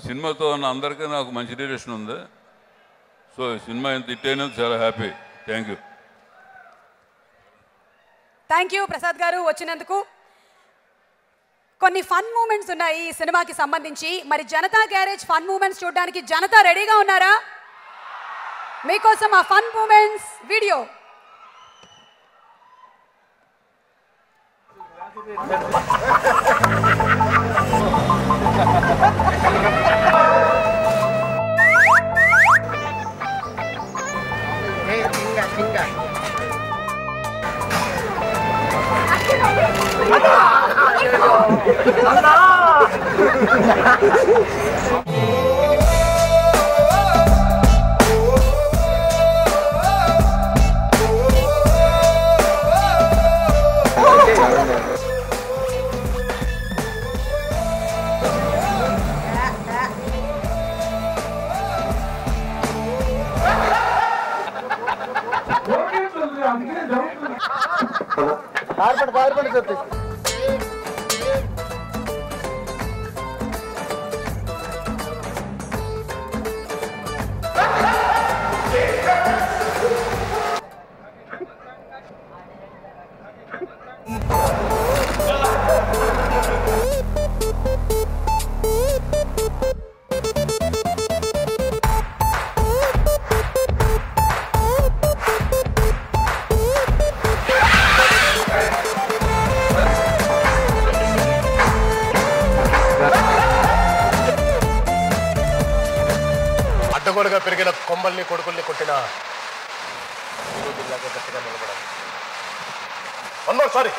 సినిమాతో ఉన్న అందరికీ నాకు మంచి రిలేషన్ ఉంది. సో సినిమా ఇంత హిట్ అయినందుకు చాలా happy. Thank you. Thank you Prasad గారు వచ్చినందుకు. కొన్ని ఫన్ మూమెంట్స్ ఉన్నాయి ఈ సినిమాకి సంబంధించి. మరి జనతా గ్యారేజ్ ఫన్ మూమెంట్స్ చూడడానికి జనతా రెడీగా ఉన్నారా? మీకోసం ఆ ఫన్ మూమెంట్స్ వీడియో. అడ్డగోలుగా పెరిగిన కొమ్మల్ని కొడుకుల్ని కొట్టిన గట్టిగా నిలబడాలి. One more sorry.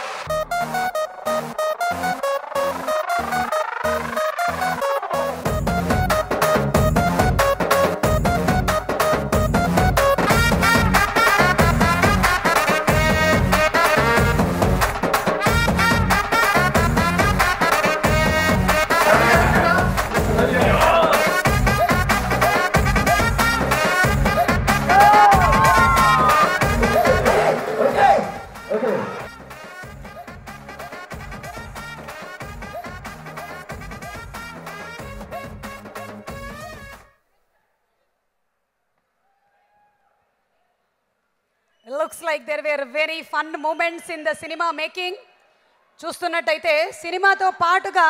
Looks like there were very fun moments in the cinema making. చూస్తున్నట్టయితే సినిమాతో పాటుగా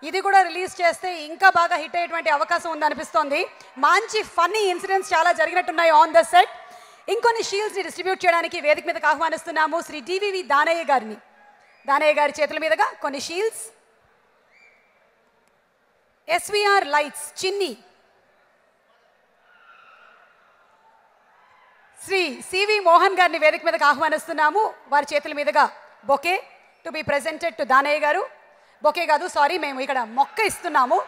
ఇది కూడా రిలీజ్ చేస్తే ఇంకా బాగా హిట్ అయ్యేటువంటి అవకాశం ఉందనిపిస్తోంది. మంచి ఫన్నీ ఇన్సిడెంట్స్ చాలా జరిగినట్టున్నాయి ఆన్ ద సెట్. ఇంకొన్ని షీల్డ్స్ని డిస్ట్రిబ్యూట్ చేయడానికి వేదిక మీదకి ఆహ్వానిస్తున్నాము శ్రీ డివివి దానయ్య గారిని. దానయ్య గారి చేతుల మీదుగా కొన్ని షీల్డ్స్. ఎస్విఆర్ లైట్స్ చిన్ని శ్రీ సివి మోహన్ గారిని వేదిక మీదకి ఆహ్వానిస్తున్నాము. వారి చేతుల మీదుగా bouquet to be presented to Danayya గారు. బొకే కాదు, సారీ, మేము ఇక్కడ మొక్క ఇస్తున్నాము.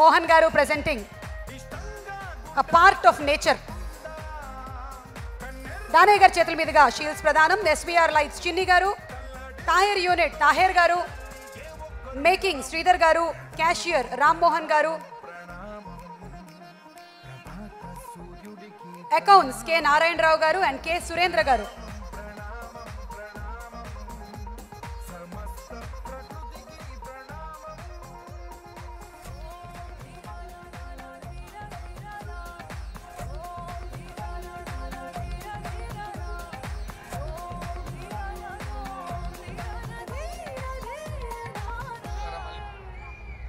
మోహన్ గారు presenting a part of nature. Danayya గారి చేతుల మీదుగా షీల్డ్స్ ప్రదానం. ఎస్విఆర్ లైట్స్ చిన్ని గారు. తాహేర్ యూనిట్ తాహేర్ గారు. మేకింగ్ శ్రీధర్ గారు. క్యాషియర్ రామ్మోహన్ గారు. అకౌంట్స్ కె నారాయణరావు గారు అండ్ కె సురేంద్ర గారు.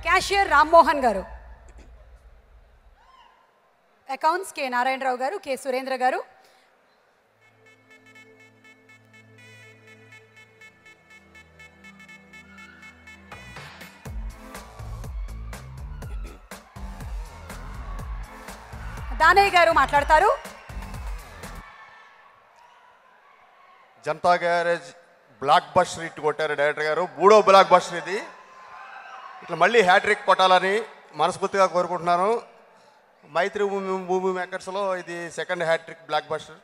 క్యాషియర్ రామ్మోహన్ గారు. అకౌంట్స్ కె నారాయణరావు గారు, కె సురేంద్ర గారు. దానయ్య గారు మాట్లాడతారు. Janata garage block buster hit కొట్టారు డైరెక్టర్ గారు. 3వ బ్లాక్ బస్టర్ ఇది. ఇట్లా మళ్ళీ హ్యాట్రిక్ కొట్టాలని మనస్ఫూర్తిగా కోరుకుంటున్నాను. మైత్రి మూవీ మేకర్స్లో ఇది 2nd హ్యాట్రిక్ బ్లాక్ బస్టర్.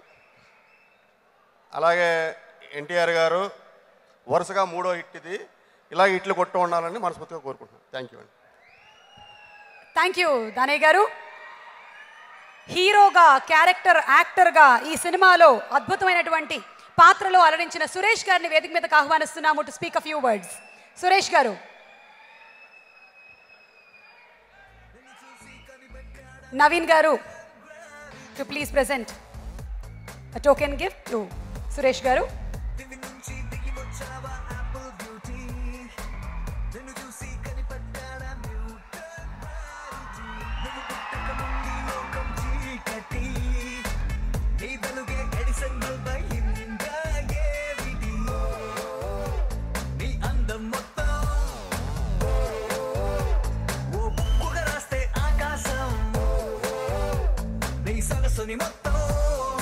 అలాగే ఎన్టీఆర్ గారు వరుసగా 3వ హిట్ ఇది. ఇలాగ హిట్లు కొట్టు ఉండాలని మనస్ఫూర్తిగా కోరుకుంటున్నాను. థ్యాంక్ యూ అండి. థ్యాంక్ యూ దానయ్య గారు. హీరోగా, క్యారెక్టర్ యాక్టర్గా ఈ సినిమాలో అద్భుతమైనటువంటి పాత్రలో అలరించిన సురేష్ గారిని వేదిక మీదకి ఆహ్వానిస్తున్నాము to speak a few words. Suresh garu. Naveen garu to please present a token gift to Suresh garu.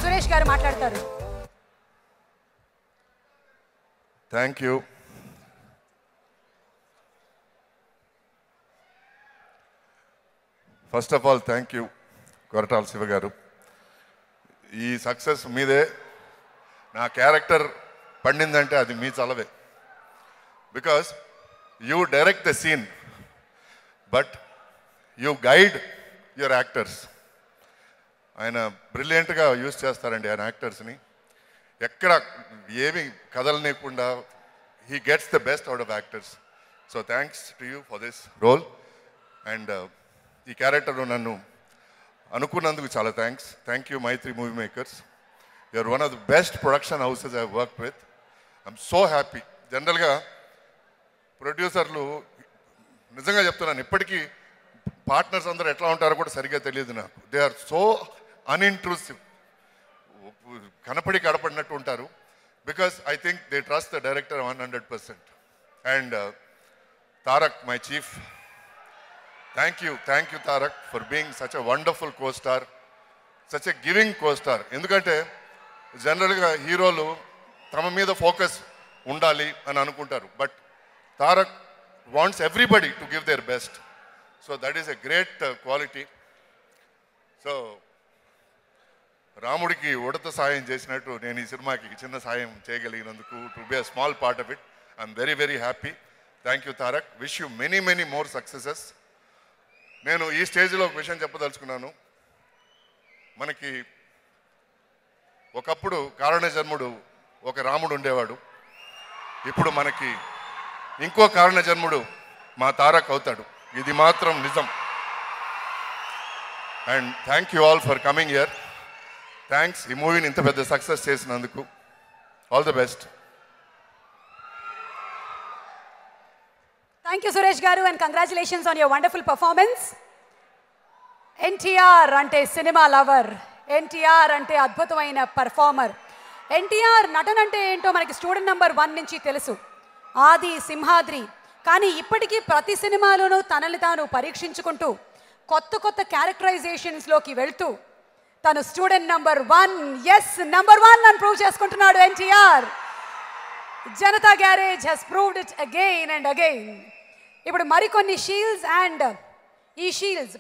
Suresh garu మాట్లాడతారు. Thank you. First of all thank you Koratala Shiva garu. ఈ సక్సెస్ మీదే. నా క్యారెక్టర్ పండిందంటే అది మీ చలవే. Because you direct the scene but you guide your actors. ఆయన బ్రిలియంట్గా యూజ్ చేస్తారండి ఆయన యాక్టర్స్ని. ఎక్కడ ఏమి కదలనేకుండా he gets the best out of actors. So thanks to you for this role. And ఈ క్యారెక్టర్ నన్ను అనుకున్నందుకు చాలా thanks. Thank you Mythri movie makers. You're one of the best production houses I work with. I'm so happy. జనరల్గా ప్రొడ్యూసర్లు నిజంగా చెప్తున్నాను, ఇప్పటికీ partners అందరూ ఎట్లా ఉంటారో కూడా సరిగ్గా తెలియదు నాకు. They are so unintrusive. కనపడి కడపడినట్టు ఉంటారు. Because I think they trust the director 100%. And Tarak, my chief, thank you Tarak for being such a wonderful co-star, such a giving co-star. ఎందుకంటే జనరల్గా హీరోలు తమ మీద ఫోకస్ ఉండాలి అని అనుకుంటారు, but Tarak wants everybody to give their best. So that is a great quality. So రాముడికి ఉడత సాయం చేసినట్టు నేను ఈ సినిమాకి చిన్న సాయం చేయగలిగినందుకు, to be a small part of it, I'm very very happy. Thank you Tarak. Wish you many many more successes. నేను ఈ స్టేజ్లో ఒక విషయం చెప్పదలుచుకున్నాను. మనకి ఒకప్పుడు కారణజన్ముడు ఒక రాముడు ఉండేవాడు. ఇప్పుడు మనకి ఇంకో కారణజన్ముడు మా తారక్ అవుతాడు. ఇది మాత్రం నిజం. And thank you all for coming here. Thanks ఈ మూవీని ఇంత పెద్ద సక్సెస్ చేసినందుకు. All the best. Thank you Suresh garu and congratulations on your wonderful performance. NTR అంటే సినిమా లవర్, ఎన్టీఆర్ అంటే అద్భుతమైన పర్ఫార్మర్. ఎన్టీఆర్ నటన అంటే ఏంటో మనకి స్టూడెంట్ నెంబర్ 1 నుంచి తెలుసు, ఆది సింహాద్రి. కానీ ఇప్పటికీ ప్రతి సినిమాలోనూ తనని తాను పరీక్షించుకుంటూ కొత్త కొత్త క్యారెక్టరైజేషన్స్లోకి వెళ్తూ తను స్టూడెంట్ నెంబర్ 1, ఎస్ నెంబర్ 1 అని ప్రూవ్ చేసుకుంటున్నాడు NTR. Janatha Garage he's proved it again and again. ఇప్పుడు మరికొన్ని షీల్డ్స్ అండ్ ఈ షీల్డ్స్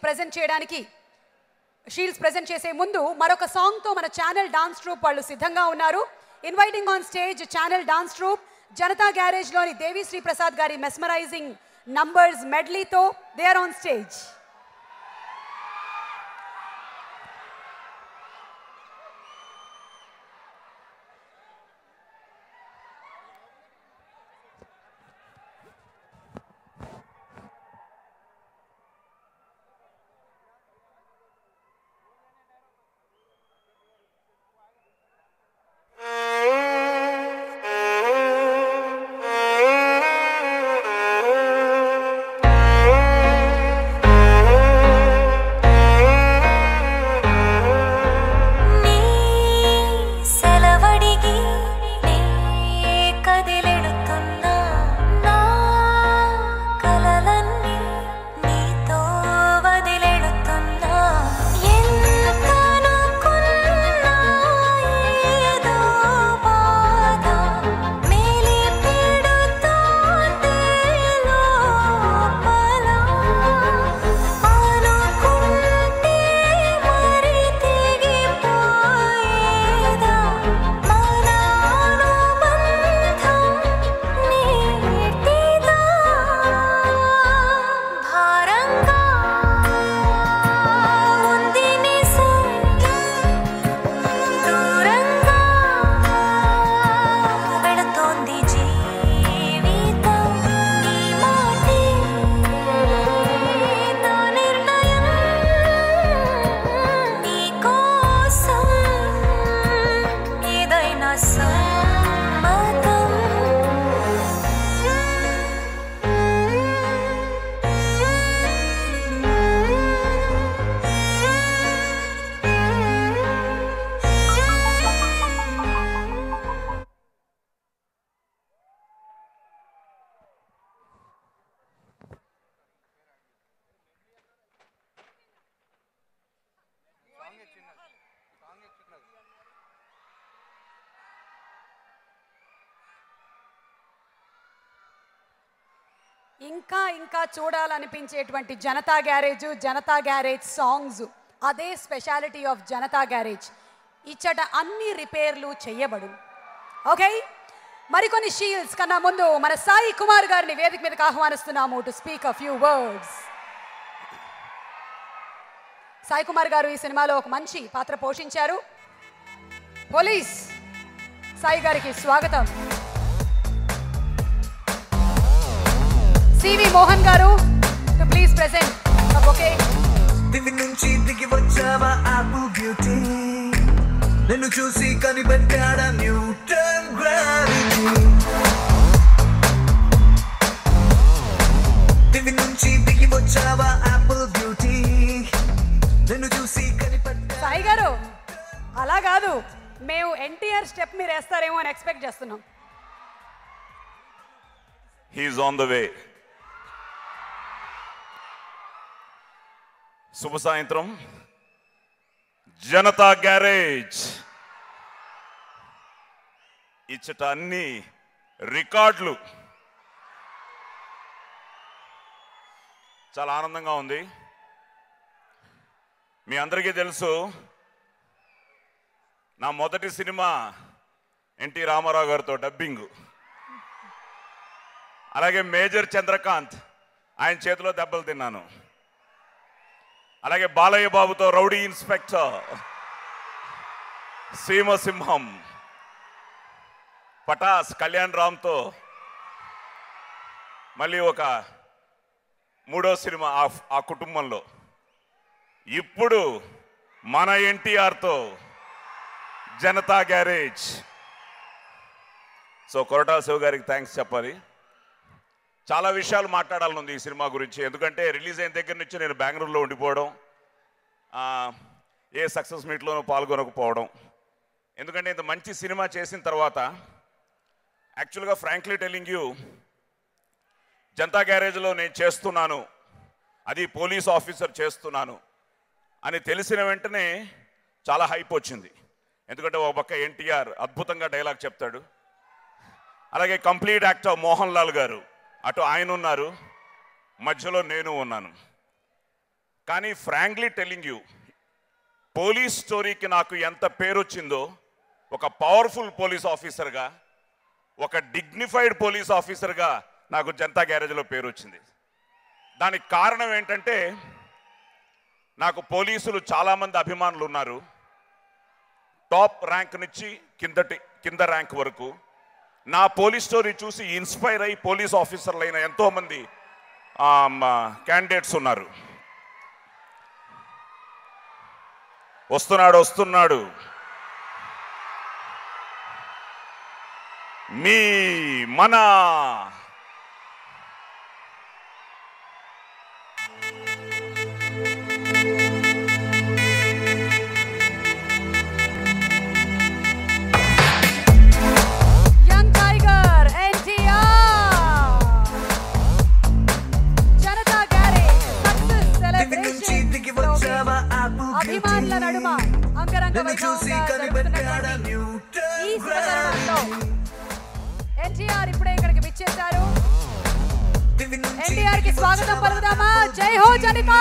ప్రజెంట్ చేసే ముందు మరొక సాంగ్తో మన ఛానల్ డాన్స్ ట్రూప్ వాళ్ళు సిద్ధంగా ఉన్నారు. Inviting on stage channel dance troupe Janatha గ్యారేజ్లోని దేవిశ్రీ ప్రసాద్ గారి మెస్మరైజింగ్ నంబర్స్ మెడ్లీతో దే ఆర్ ఆన్ స్టేజ్. ఇంకా ఇంకా చూడాలనిపించేటువంటి జనతా గ్యారేజ్ సాంగ్స్, అదే స్పెషాలిటీ ఆఫ్ జనతా గ్యారేజ్. ఇచ్చట అన్ని రిపేర్లు చెయ్యబడు. ఓకే, మరికొన్ని షీల్డ్స్ కన్నా ముందు మన సాయి కుమార్ గారిని వేదిక మీదకి ఆహ్వానిస్తున్నాము to speak a few words. Sai Kumar garu ఈ సినిమాలో ఒక మంచి పాత్ర పోషించారు. పోలీస్ సాయి గారికి స్వాగతం. సివి మోహన్ గారు టు ప్లీజ్ ప్రెజెంట్. ఓకే, దివి నుంచి దిగి వచ్చావా ఆపిల్ బ్యూటీ, నిన్ను చూసి కనిపెట్టాడా న్యూటన్ గ్రావిటీ. దివి నుంచి దిగి వచ్చావా ఆపిల్ బ్యూటీ, నిన్ను చూసి కనిపెట్టా. సాయి గారు అలా కాదు, మేము ఎన్టీఆర్ స్టెప్ మీరు వేస్తారేమో అని ఎక్స్పెక్ట్ చేస్తున్నాం. He's on the way. శుభ సాయంత్రం. జనతా గ్యారేజ్ ఇచ్చట అన్ని రికార్డులు. చాలా ఆనందంగా ఉంది. మీ అందరికీ తెలుసు, నా మొదటి సినిమా ఎన్టీ రామారావు గారితో డబ్బింగ్. అలాగే మేజర్ చంద్రకాంత్, ఆయన చేతిలో దెబ్బలు తిన్నాను. అలాగే బాలయ్య బాబుతో రౌడీ ఇన్స్పెక్టర్, సీమసింహం, పటాస్ కళ్యాణ్ రామ్తో మళ్ళీ ఒక మూడో సినిమా ఆ కుటుంబంలో. ఇప్పుడు మన ఎన్టీఆర్తో జనతా గ్యారేజ్. సో కొరటాల శివ గారికి థ్యాంక్స్ చెప్పాలి. చాలా విషయాలు మాట్లాడాలనుంది ఈ సినిమా గురించి. ఎందుకంటే రిలీజ్ అయిన దగ్గర నుంచి నేను బెంగళూరులో ఉండిపోవడం, ఏ సక్సెస్ మీట్లోనూ పాల్గొనకపోవడం. ఎందుకంటే ఇంత మంచి సినిమా చేసిన తర్వాత యాక్చువల్గా ఫ్రాంక్లీ టెల్లింగ్ యూ, జనతా గ్యారేజ్లో నేను చేస్తున్నాను, అది పోలీస్ ఆఫీసర్ చేస్తున్నాను అని తెలిసిన వెంటనే చాలా హైప్ వచ్చింది. ఎందుకంటే ఒక పక్క ఎన్టీఆర్ అద్భుతంగా డైలాగ్ చెప్తాడు, అలాగే కంప్లీట్ యాక్టర్ మోహన్ లాల్ గారు, అటు ఆయన ఉన్నారు, మధ్యలో నేను ఉన్నాను. కానీ ఫ్రాంక్లీ టెల్లింగ్ యూ, పోలీస్ స్టోరీకి నాకు ఎంత పేరు వచ్చిందో, ఒక పవర్ఫుల్ పోలీస్ ఆఫీసర్గా, ఒక డిగ్నిఫైడ్ పోలీస్ ఆఫీసర్గా నాకు జనతా గ్యారేజ్లో పేరు వచ్చింది. దానికి కారణం ఏంటంటే, నాకు పోలీసులు చాలామంది అభిమానులు ఉన్నారు. టాప్ ర్యాంక్ నుంచి కింద ర్యాంక్ వరకు నా పోలీస్ స్టోరీ చూసి ఇన్స్పైర్ అయ్యి పోలీస్ ఆఫీసర్లు అయిన ఎంతోమంది క్యాండిడేట్స్ ఉన్నారు. వస్తున్నాడు మీ మన అభిమానుల నడుమ అంగరంగ వైభవంగా జరుగుతున్నటువంటి ఈ శుభతరుణంలో ఎన్టీఆర్ ఇప్పుడే ఇక్కడికి విచ్చేశారు. ఎన్టీఆర్ కి స్వాగతం పలుకుదామా? జై హో జనతా.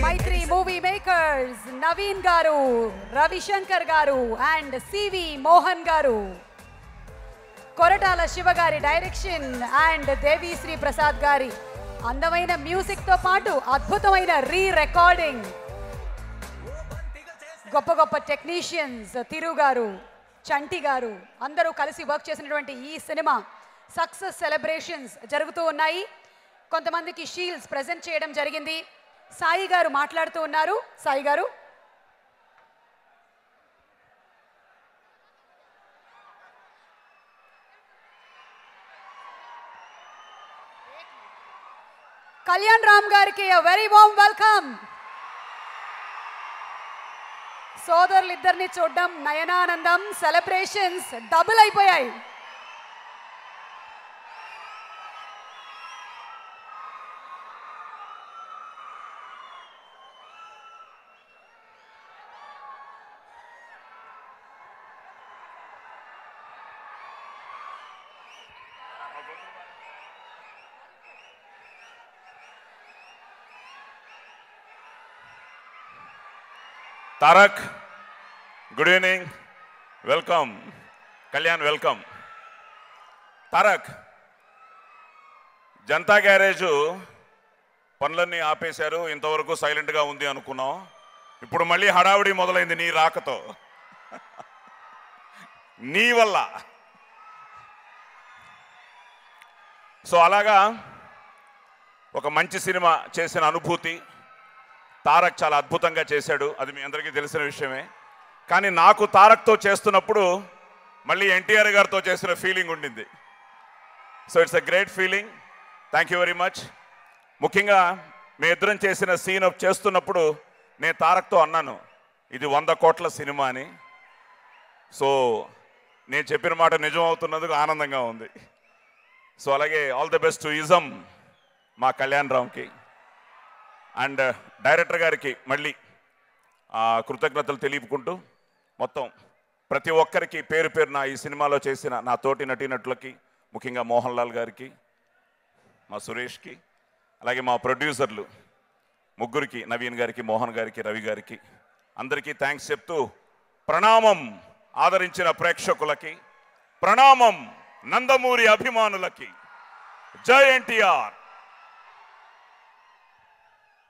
మైత్రి మూవీ మేకర్స్ నవీన్ గారు, రవిశంకర్ గారు అండ్ సివి మోహన్ గారు, కొరటాల శివ గారి డైరెక్షన్ అండ్ దేవిశ్రీ ప్రసాద్ గారి అందమైన మ్యూజిక్ తో పాటు అద్భుతమైన రికార్డింగ్, గొప్ప గొప్ప టెక్నీషియన్స్ తిరు గారు, చంటి గారు అందరూ కలిసి వర్క్ చేసినటువంటి ఈ సినిమా సక్సెస్ సెలబ్రేషన్స్ జరుగుతూ ఉన్నాయి. కొంతమందికి షీల్డ్స్ ప్రెజెంట్ చేయడం జరిగింది. సాయి గారు మాట్లాడుతూ ఉన్నారు. సాయి గారు. కళ్యాణ్ రామ్ గారికి వెరీ వార్మ్ వెల్కమ్. సోదరులు ఇద్దరిని చూడడం నయనానందం. సెలబ్రేషన్స్ డబుల్ అయిపోయాయి. Tarak, good evening, welcome. Kalyan, welcome. Tarak, Janata garage పనులన్నీ ఆపేశారు, ఇంతవరకు సైలెంట్గా ఉంది అనుకున్నాం. ఇప్పుడు మళ్ళీ హడావుడి మొదలైంది నీ రాకతో. నీ వల్ల. సో అలాగా ఒక మంచి సినిమా చేసిన అనుభూతి తారక్ చాలా అద్భుతంగా చేశాడు, అది మీ అందరికీ తెలిసిన విషయమే. కానీ నాకు తారక్తో చేస్తున్నప్పుడు మళ్ళీ ఎన్టీఆర్ గారితో చేసిన ఫీలింగ్ ఉండింది. So it's a great feeling. Thank you very much. ముఖ్యంగా మీ ఇద్దరం చేసిన సీన్ చేస్తున్నప్పుడు నేను తారక్తో అన్నాను, ఇది 100 కోట్ల సినిమా అని. సో నేను చెప్పిన మాట నిజం అవుతున్నందుకు ఆనందంగా ఉంది. సో అలాగే all the best to ism మా కళ్యాణ్ రామ్కి అండ్ డైరెక్టర్ గారికి మళ్ళీ కృతజ్ఞతలు తెలుపుకుంటూ మొత్తం ప్రతి ఒక్కరికి పేరు పేరున ఈ సినిమాలో చేసిన నా తోటి నటీనటులకి, ముఖ్యంగా మోహన్ లాల్ గారికి, మా సురేష్కి, అలాగే మా ప్రొడ్యూసర్లు ముగ్గురికి, నవీన్ గారికి, మోహన్ గారికి, రవి గారికి, అందరికీ థ్యాంక్స్ చెప్తూ ప్రణామం ఆదరించిన ప్రేక్షకులకి, ప్రణామం నందమూరి అభిమానులకి. జై ఎన్టీఆర్.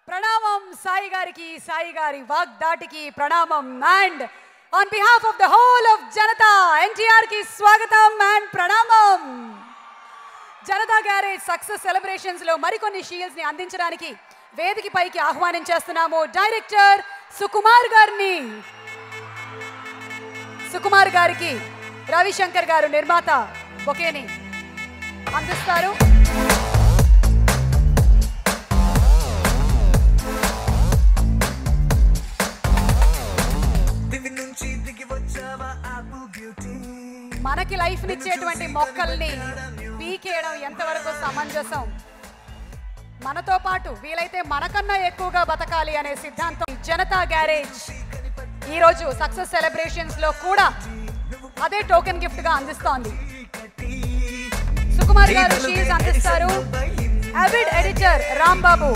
ప్రణామం సాయి గారికి, సాయి గారి వాగ్దాటికి ప్రణామం. And on behalf of the whole of Janata, NTR కి స్వాగతం అండ్ ప్రణామం. జనతా గ్యారేజ్ సక్సెస్ సెలబ్రేషన్స్ లో మరికొన్ని షీల్డ్స్ ని అందించడానికి వేదిక పైకి ఆహ్వానించేస్తున్నాము డైరెక్టర్ సుకుమార్ గారిని. సుకుమార్ గారికి రవిశంకర్ గారు నిర్మాత బొకేని అందిస్తారు. మనకి లైఫ్ నిచ్చేటువంటి మొక్కల్ని పీకేయడం ఎంతవరకు సమంజసం? మనతో పాటు వీలైతే మనకన్నా ఎక్కువగా బతకాలి అనే సిద్ధాంతం జనతా గ్యారేజ్ ఈరోజు సక్సెస్ సెలబ్రేషన్స్ లో కూడా అదే టోకెన్ గిఫ్ట్ గా అందిస్తోంది. సుకుమార్ గారు షీల్డ్స్ అందిస్తారు. Avid editor Rambabu,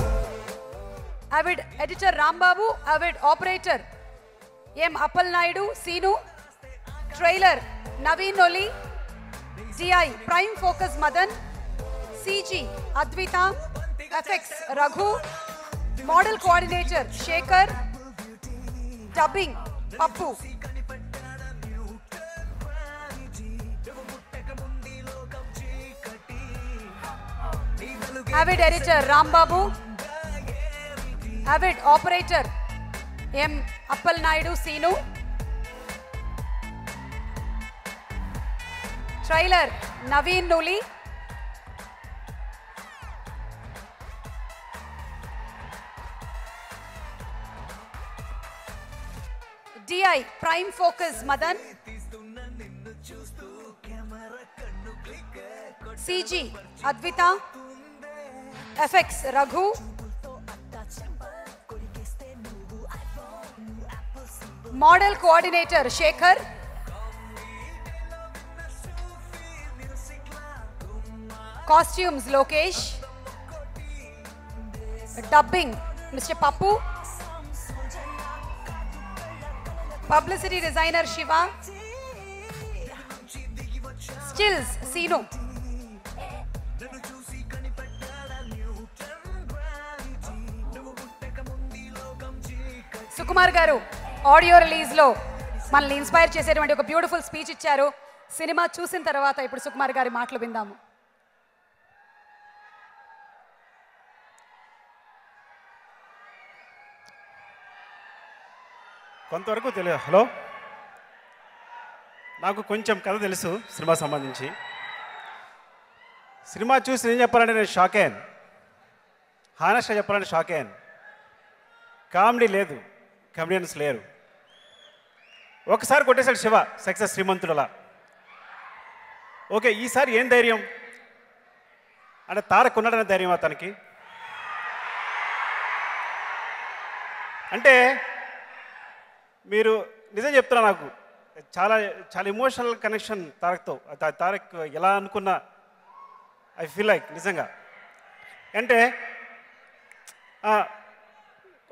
Avid operator M Appal Naidu Seenu, trailer Naveen Oli, GI Prime Focus Madan, CG Advitha, effects Raghu, model coordinator Shekar, dubbing Pappu. Avid editor Rambabu, Avid operator M Appal Naidu Seenu, trailer Naveen Nuli, DI Prime Focus Madan, CG Advitha, effects Raghu, model coordinator Shekar, costumes Lokesh, dubbing mister Pappu, publicity designer Shiva, stills Seenu. Sukumar garu audio release లో మనల్ని inspire చేసేటువంటి ఒక beautiful speech ఇచ్చారు. Cinema చూసిన తర్వాత ఇప్పుడు సుకుమార్ గారి మాటలు విందాము. కొంతవరకు తెలియదు. హలో, నాకు కొంచెం కథ తెలుసు సినిమా సంబంధించి. సినిమా చూసి ఏం చెప్పాలంటే నేను షాక్ అయ్యాను. హానెస్ట్గా చెప్పాలంటే షాక్ అయ్యాను. కామెడీ లేదు, కమెడియన్స్ లేరు. ఒకసారి కొట్టేశాడు శివ సక్సెస్ శ్రీమంతుడులా. ఓకే, ఈసారి ఏం ధైర్యం అంటే తారక్ ఉన్నాడనే ధైర్యం అతనికి. అంటే మీరు నిజం చెప్తున్నా, నాకు చాలా చాలా ఎమోషనల్ కనెక్షన్ తారక్తో. తారక్ ఎలా అనుకున్నా ఐ ఫీల్ లైక్ నిజంగా. అంటే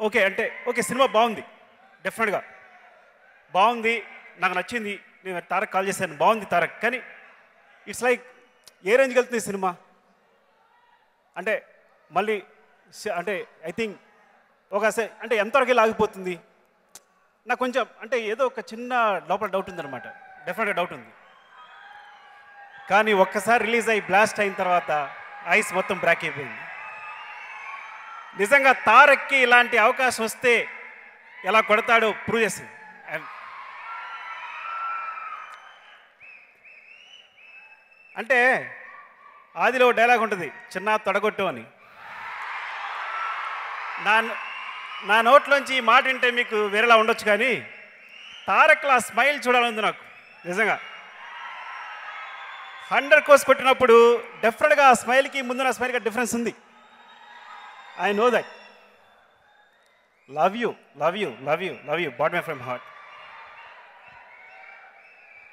ఓకే, అంటే ఓకే సినిమా బాగుంది, డెఫినెట్గా బాగుంది, నాకు నచ్చింది. నేను తారక్ కాల్ చేశాను, బాగుంది తారక్. కానీ ఇట్స్ లైక్ ఏ రేంజ్కి వెళ్తుంది ఈ సినిమా అంటే మళ్ళీ అంటే ఐ థింక్ అంటే ఎంతవరకు ఆగిపోతుంది నాకు కొంచెం అంటే ఏదో ఒక చిన్న లోపల డౌట్ ఉందన్నమాట. డెఫినెట్గా డౌట్ ఉంది. కానీ ఒక్కసారి రిలీజ్ అయ్యి బ్లాస్ట్ అయిన తర్వాత ఐస్ మొత్తం బ్రేక్ అయిపోయింది. నిజంగా తారక్కి ఇలాంటి అవకాశం వస్తే ఎలా కొడతాడో ప్రూవ్ చేసింది. అంటే ఆదిలో డైలాగ్ ఉంటుంది, చిన్న తొడగొట్టు అని. నా నోట్లోంచి ఈ మాట వింటే మీకు వేరేలా ఉండొచ్చు, కానీ తారక్లా స్మైల్ చూడాలంది నాకు నిజంగా. 100 కోర్స్ కొట్టినప్పుడు డెఫినెట్గా ఆ స్మైల్కి ముందున్న స్మైల్కి డిఫరెన్స్ ఉంది. I know that. Love you love you love you love you bottom from heart.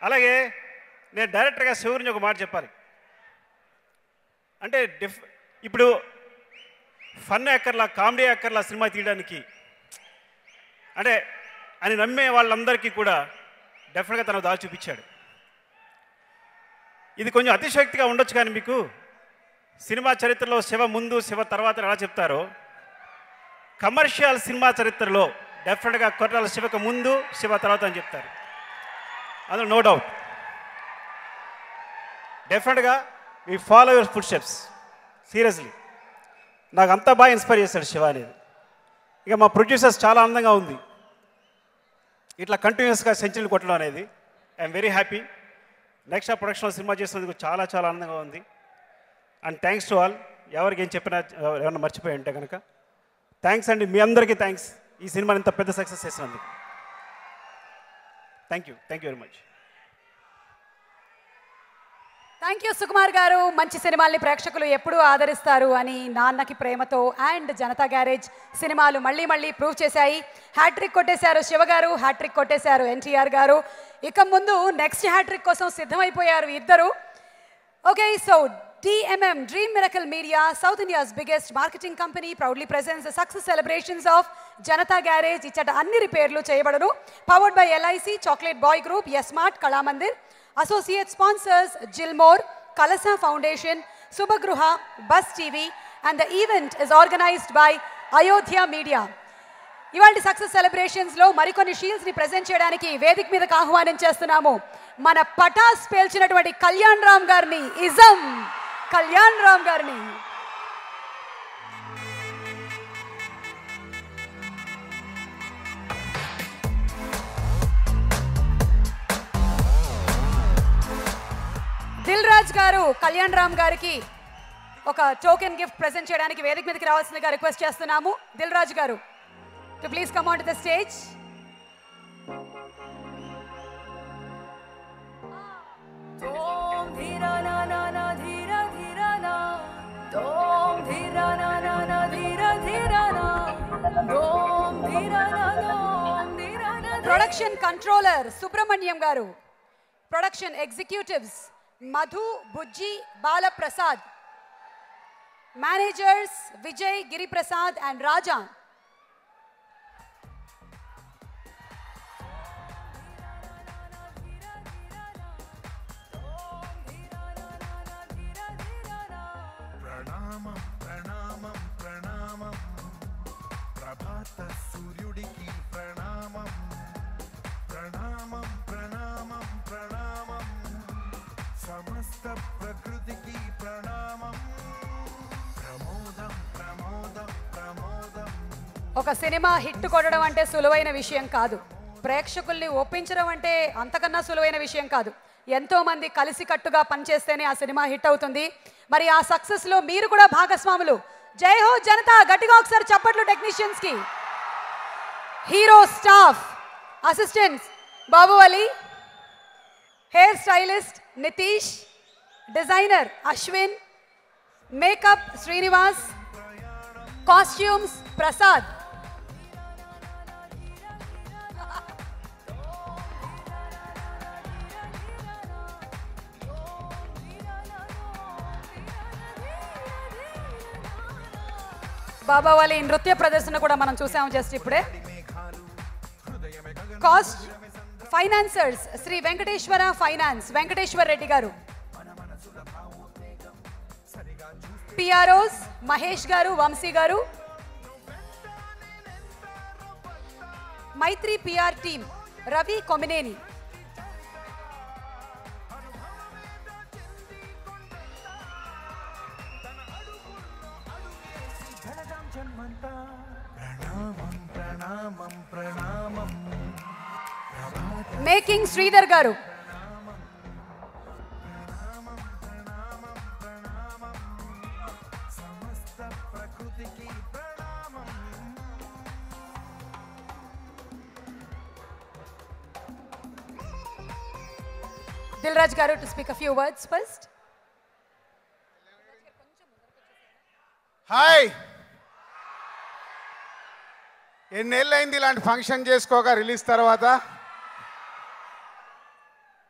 అలాగే నేను డైరెక్టర్గా శివ గురించి ఒక మాట చెప్పాలి. అంటే ఇప్పుడు ఫన్ యాకర్లా కామెడీ యాకర్లా సినిమా తీయడానికి అంటే అని నమ్మే వాళ్ళందరికీ కూడా డెఫినెట్గా తను దారి చూపించాడు. ఇది కొంచెం అతిశయోక్తిగా ఉండొచ్చు, కానీ మీకు సినిమా చరిత్రలో శివ ముందు శివ తర్వాత ఎలా చెప్తారో, కమర్షియల్ సినిమా చరిత్రలో డెఫినెట్గా కొట్టాల శివకు ముందు శివ తర్వాత అని చెప్తారు. అందులో నో డౌట్. డెఫినెట్గా we follow your food steps. Seriously నాకు అంతా బాగా ఇన్స్పైర్ చేశాడు శివ అనేది. ఇక మా ప్రొడ్యూసర్స్ చాలా ఆనందంగా ఉంది ఇట్లా కంటిన్యూస్గా సెంచరీలు కొట్టడం అనేది. I'm very happy. నెక్స్ట్ ఆ ప్రొడక్షన్లో సినిమా చేసినందుకు చాలా చాలా ఆనందంగా ఉంది. And thanks to all. ఎవరికి ఏం చెప్పినా ఏమన్నా మర్చిపోయి ఉంటే కనుక థ్యాంక్స్ అండి. మీ అందరికీ థ్యాంక్స్ ఈ సినిమాని ఇంత పెద్ద సక్సెస్ చేసినందుకు. Thank you very much. Thank you Sukumar గారు. మంచి సినిమాల్ని ప్రేక్షకులు ఎప్పుడూ ఆదరిస్తారు అని నాన్నకి ప్రేమతో అండ్ జనతా గ్యారేజ్ సినిమాలు మళ్ళీ మళ్ళీ ప్రూవ్ చేశాయి. హ్యాట్రిక్ కొట్టేశారు శివ గారు, హ్యాట్రిక్ కొట్టేశారు ఎన్టీఆర్ గారు. ఇక ముందు నెక్స్ట్ హ్యాట్రిక్ కోసం సిద్ధమైపోయారు ఇద్దరు. Okay, so DMM Dream Miracle Media, South India's biggest marketing company, proudly presents the success celebrations of Janata Garage. ఇచ్చట అన్ని రిపేర్లు చేయబడను. Powered by LIC, Chocolate Boy Group, Yes Mart, Kalamandir. Associate sponsors Gilmore, Kalasa Foundation, Subhagruha, Bus TV, and the event is organized by Ayodhya Media. ఇవాల్టి success సెలబ్రేషన్స్లో మరికొన్ని షీల్డ్స్ని present చేయడానికి వేదిక మీదకి ఆహ్వానం చేస్తున్నాము మన పటాస్ పేల్చినటువంటి కళ్యాణ్ రామ్ గారిని. ఇజం కళ్యాణ్ రామ్ గారిని. దిల్ రాజ్ గారు కళ్యాణ్ రామ్ గారికి ఒక టోకెన్ గిఫ్ట్ ప్రెజెంట్ చేయడానికి వేదిక మీదకి రావాల్సిందిగా రిక్వెస్ట్ చేస్తున్నాము. దిల్ రాజ్ గారు to please come onto the stage. Tom dhira na na na dhira dhira na, Tom dhira na na na dhira dhira na, Tom dhira na Tom dhira na. Production controller Subramanyam garu, production executives Madhu, Bujji, Bala Prasad, managers Vijay, Giri Prasad and Raja. సూర్యుడికి ప్రణామం ప్రణామం ప్రణామం ప్రణామం సమస్త ప్రకృతికి ప్రణామం ప్రమోదం ప్రమోదం ప్రమోదం. ఒక cinema hit కొట్టడం అంటే సులువైన విషయం కాదు. ప్రేక్షకుల్ని ఒప్పించడం అంటే అంతకన్నా సులువైన విషయం కాదు. ఎంతోమంది కలిసికట్టుగా పనిచేస్తేనే ఆ సినిమా హిట్ అవుతుంది. మరి ఆ సక్సెస్లో మీరు కూడా భాగస్వాములు. జై హో జనతా. గట్టిగా ఒకసారి చప్పట్లు టెక్నీషియన్స్ కి. Hero staff assistants Babu Ali, hair stylist Nitish, designer Ashwin, makeup Srinivas, costumes Prasad. Babavali నృత్య ప్రదర్శన కూడా మనం చూసాము జస్ట్ ఇప్పుడే. Cast financiers Sri Venkateswara finance Venkateshwar Reddy garu. PROs Mahesh garu, Vamshi garu. Maitri PR team Ravi Kominen. ప్రణామం ప్రణామం మేకింగ్ శ్రీధర్ గారు. సమస్త ప్రకృతికి ప్రణామం. Dilraj garu to speak a few words first. Hi, ఎన్నేళ్ళైంది ఇలాంటి ఫంక్షన్ చేసుకోక రిలీజ్ తర్వాత.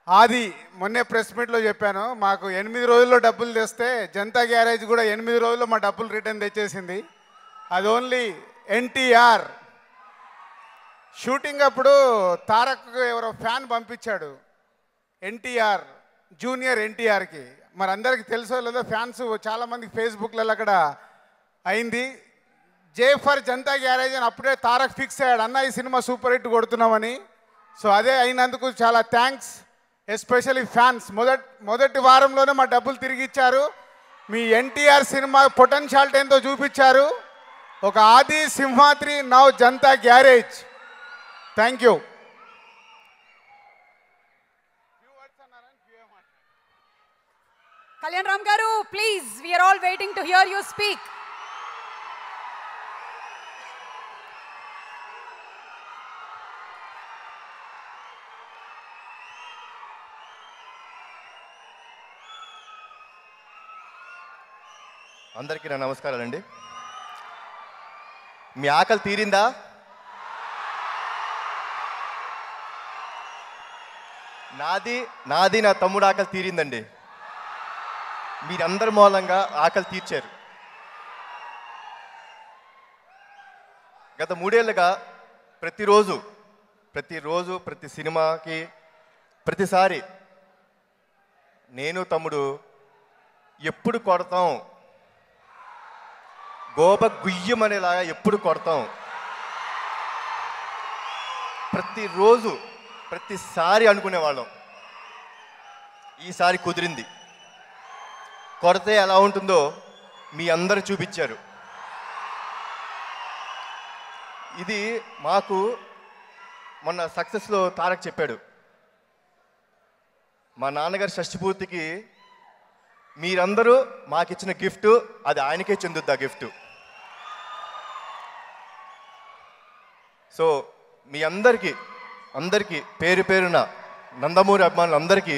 ఆది మొన్నే ప్రెస్ మీట్లో చెప్పాను, మాకు 8 రోజుల్లో డబ్బులు తెస్తే జనతా గ్యారేజ్ కూడా 8 రోజుల్లో మా డబ్బులు రిటర్న్ తెచ్చేసింది. అది ఓన్లీ ఎన్టీఆర్. షూటింగ్ అప్పుడు తారక్ ఎవరో ఫ్యాన్ పంపించాడు ఎన్టీఆర్, జూనియర్ ఎన్టీఆర్కి. మరి అందరికీ తెలుసో లేదో, ఫ్యాన్స్ చాలామందికి ఫేస్బుక్లలో అక్కడ అయింది. జే ఫర్ జనతా గ్యారేజ్ అని అప్పుడే తారక్ ఫిక్స్ అయ్యాడు, అన్న ఈ సినిమా సూపర్ హిట్ కొడుతున్నామని. సో అదే అయినందుకు చాలా థ్యాంక్స్, ఎస్పెషలీ ఫ్యాన్స్. మొదటి వారంలోనే మా డబ్బులు తిరిగి ఇచ్చారు. మీ ఎన్టీఆర్ సినిమా పొటెన్షియాలిటీ ఏందో చూపించారు. ఒక Aadi, Simhadri, now Janatha Garage. Thank you. Kalyan Ram garu, please, we are all waiting to hear you speak. అందరికీ నా నమస్కారాలండి. మీ ఆకలి తీరిందా? నాది నా తమ్ముడు ఆకలి తీరిందండి. మీరందరి మూలంగా ఆకలి తీర్చారు. గత 3 ఏళ్ళుగా ప్రతిరోజు ప్రతి సినిమాకి ప్రతిసారి నేను తమ్ముడు ఎప్పుడు కొడతాం, గోప గుయ్యమనేలాగా ఎప్పుడు కొడతాం, ప్రతిరోజు ప్రతిసారి అనుకునేవాళ్ళం. ఈసారి కుదిరింది. కొడితే ఎలా ఉంటుందో మీ అందరూ చూపించారు. ఇది మాకు మొన్న సక్సెస్లో తారక్ చెప్పాడు, మా నాన్నగారి షష్ఠపూర్తికి మీరందరూ మాకిచ్చిన గిఫ్ట్ అది ఆయనకే చెందుద్ది. ఆ గిఫ్ట్ సో మీ అందరికీ పేరు పేరున నందమూరి అభిమానులందరికీ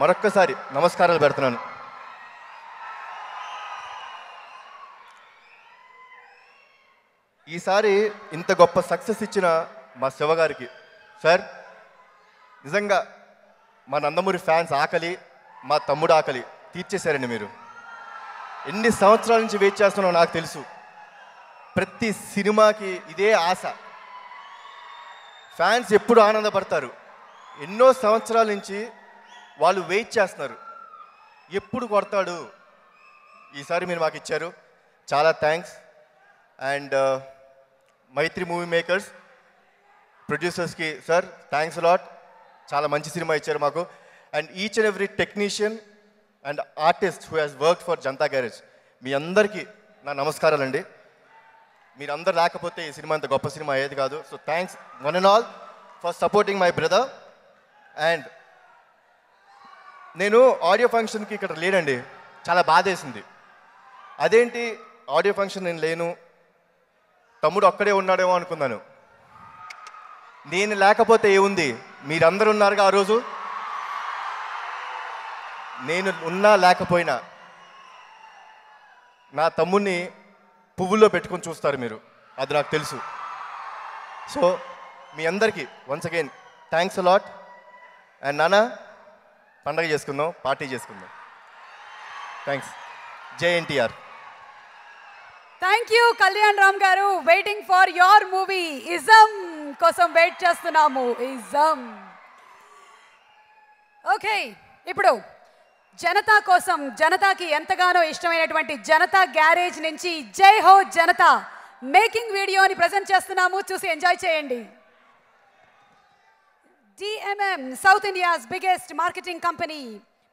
మరొక్కసారి నమస్కారాలు పెడుతున్నాను. ఈసారి ఇంత గొప్ప సక్సెస్ ఇచ్చిన మా శివగారికి, సార్ నిజంగా మా నందమూరి ఫ్యాన్స్ ఆకలి, మా తమ్ముడు ఆకలి తీర్చేశారండి. మీరు ఎన్ని సంవత్సరాల నుంచి వెయిట్ చేస్తున్నారో నాకు తెలుసు. ప్రతి సినిమాకి ఇదే ఆశ. ఫ్యాన్స్ ఎప్పుడు ఆనందపడతారు. ఎన్నో సంవత్సరాల నుంచి వాళ్ళు వెయిట్ చేస్తున్నారు, ఎప్పుడు కొడతాడు. ఈసారి మీరు మాకు ఇచ్చారు, చాలా thanks. And Maitri movie makers ప్రొడ్యూసర్స్కి సార్ థ్యాంక్స్ లాట్, చాలా మంచి సినిమా ఇచ్చారు మాకు. And each and every technician and artist who has work for Janatha Garage, మీ అందరికీ నా నమస్కారాలండి. మీరందరూ లేకపోతే ఈ సినిమా అంత గొప్ప సినిమా అయ్యేది కాదు. So thanks one and all for supporting my brother. And నేను ఆడియో ఫంక్షన్కి ఇక్కడ లేనండి, చాలా బాధేసింది. అదేంటి ఆడియో ఫంక్షన్ నేను లేను, తమ్ముడు ఒక్కడే ఉన్నాడేమో అనుకున్నాను. నేను లేకపోతే ఏముంది, మీరందరూ ఉన్నారుగా ఆ రోజు. నేను ఉన్నా లేకపోయినా నా తమ్ముడిని పువ్వుల్లో పెట్టుకొని చూస్తారు మీరు, అది నాకు తెలుసు. సో మీ అందరికీ once again thanks a lot. And నాన్న పండగ చేసుకుందాం, పార్టీ చేసుకుందాం. థ్యాంక్స్. జై ఎన్టీఆర్. థ్యాంక్ యూ కళ్యాణ్ రామ్ గారు. Waiting for your movie ism కోసం వెయిట్ చేస్తున్నాము. ఇజం. ఓకే, ఇప్పుడు జనతా కోసం, జనతాకి ఎంతగానో ఇష్టమైనటువంటి జనతా గ్యారేజ్ నుంచి జై హో జనతా మేకింగ్ వీడియోని ప్రజెంట్ చేస్తున్నాము. చూసి ఎంజాయ్ చేయండి. DMM, South India's biggest marketing company,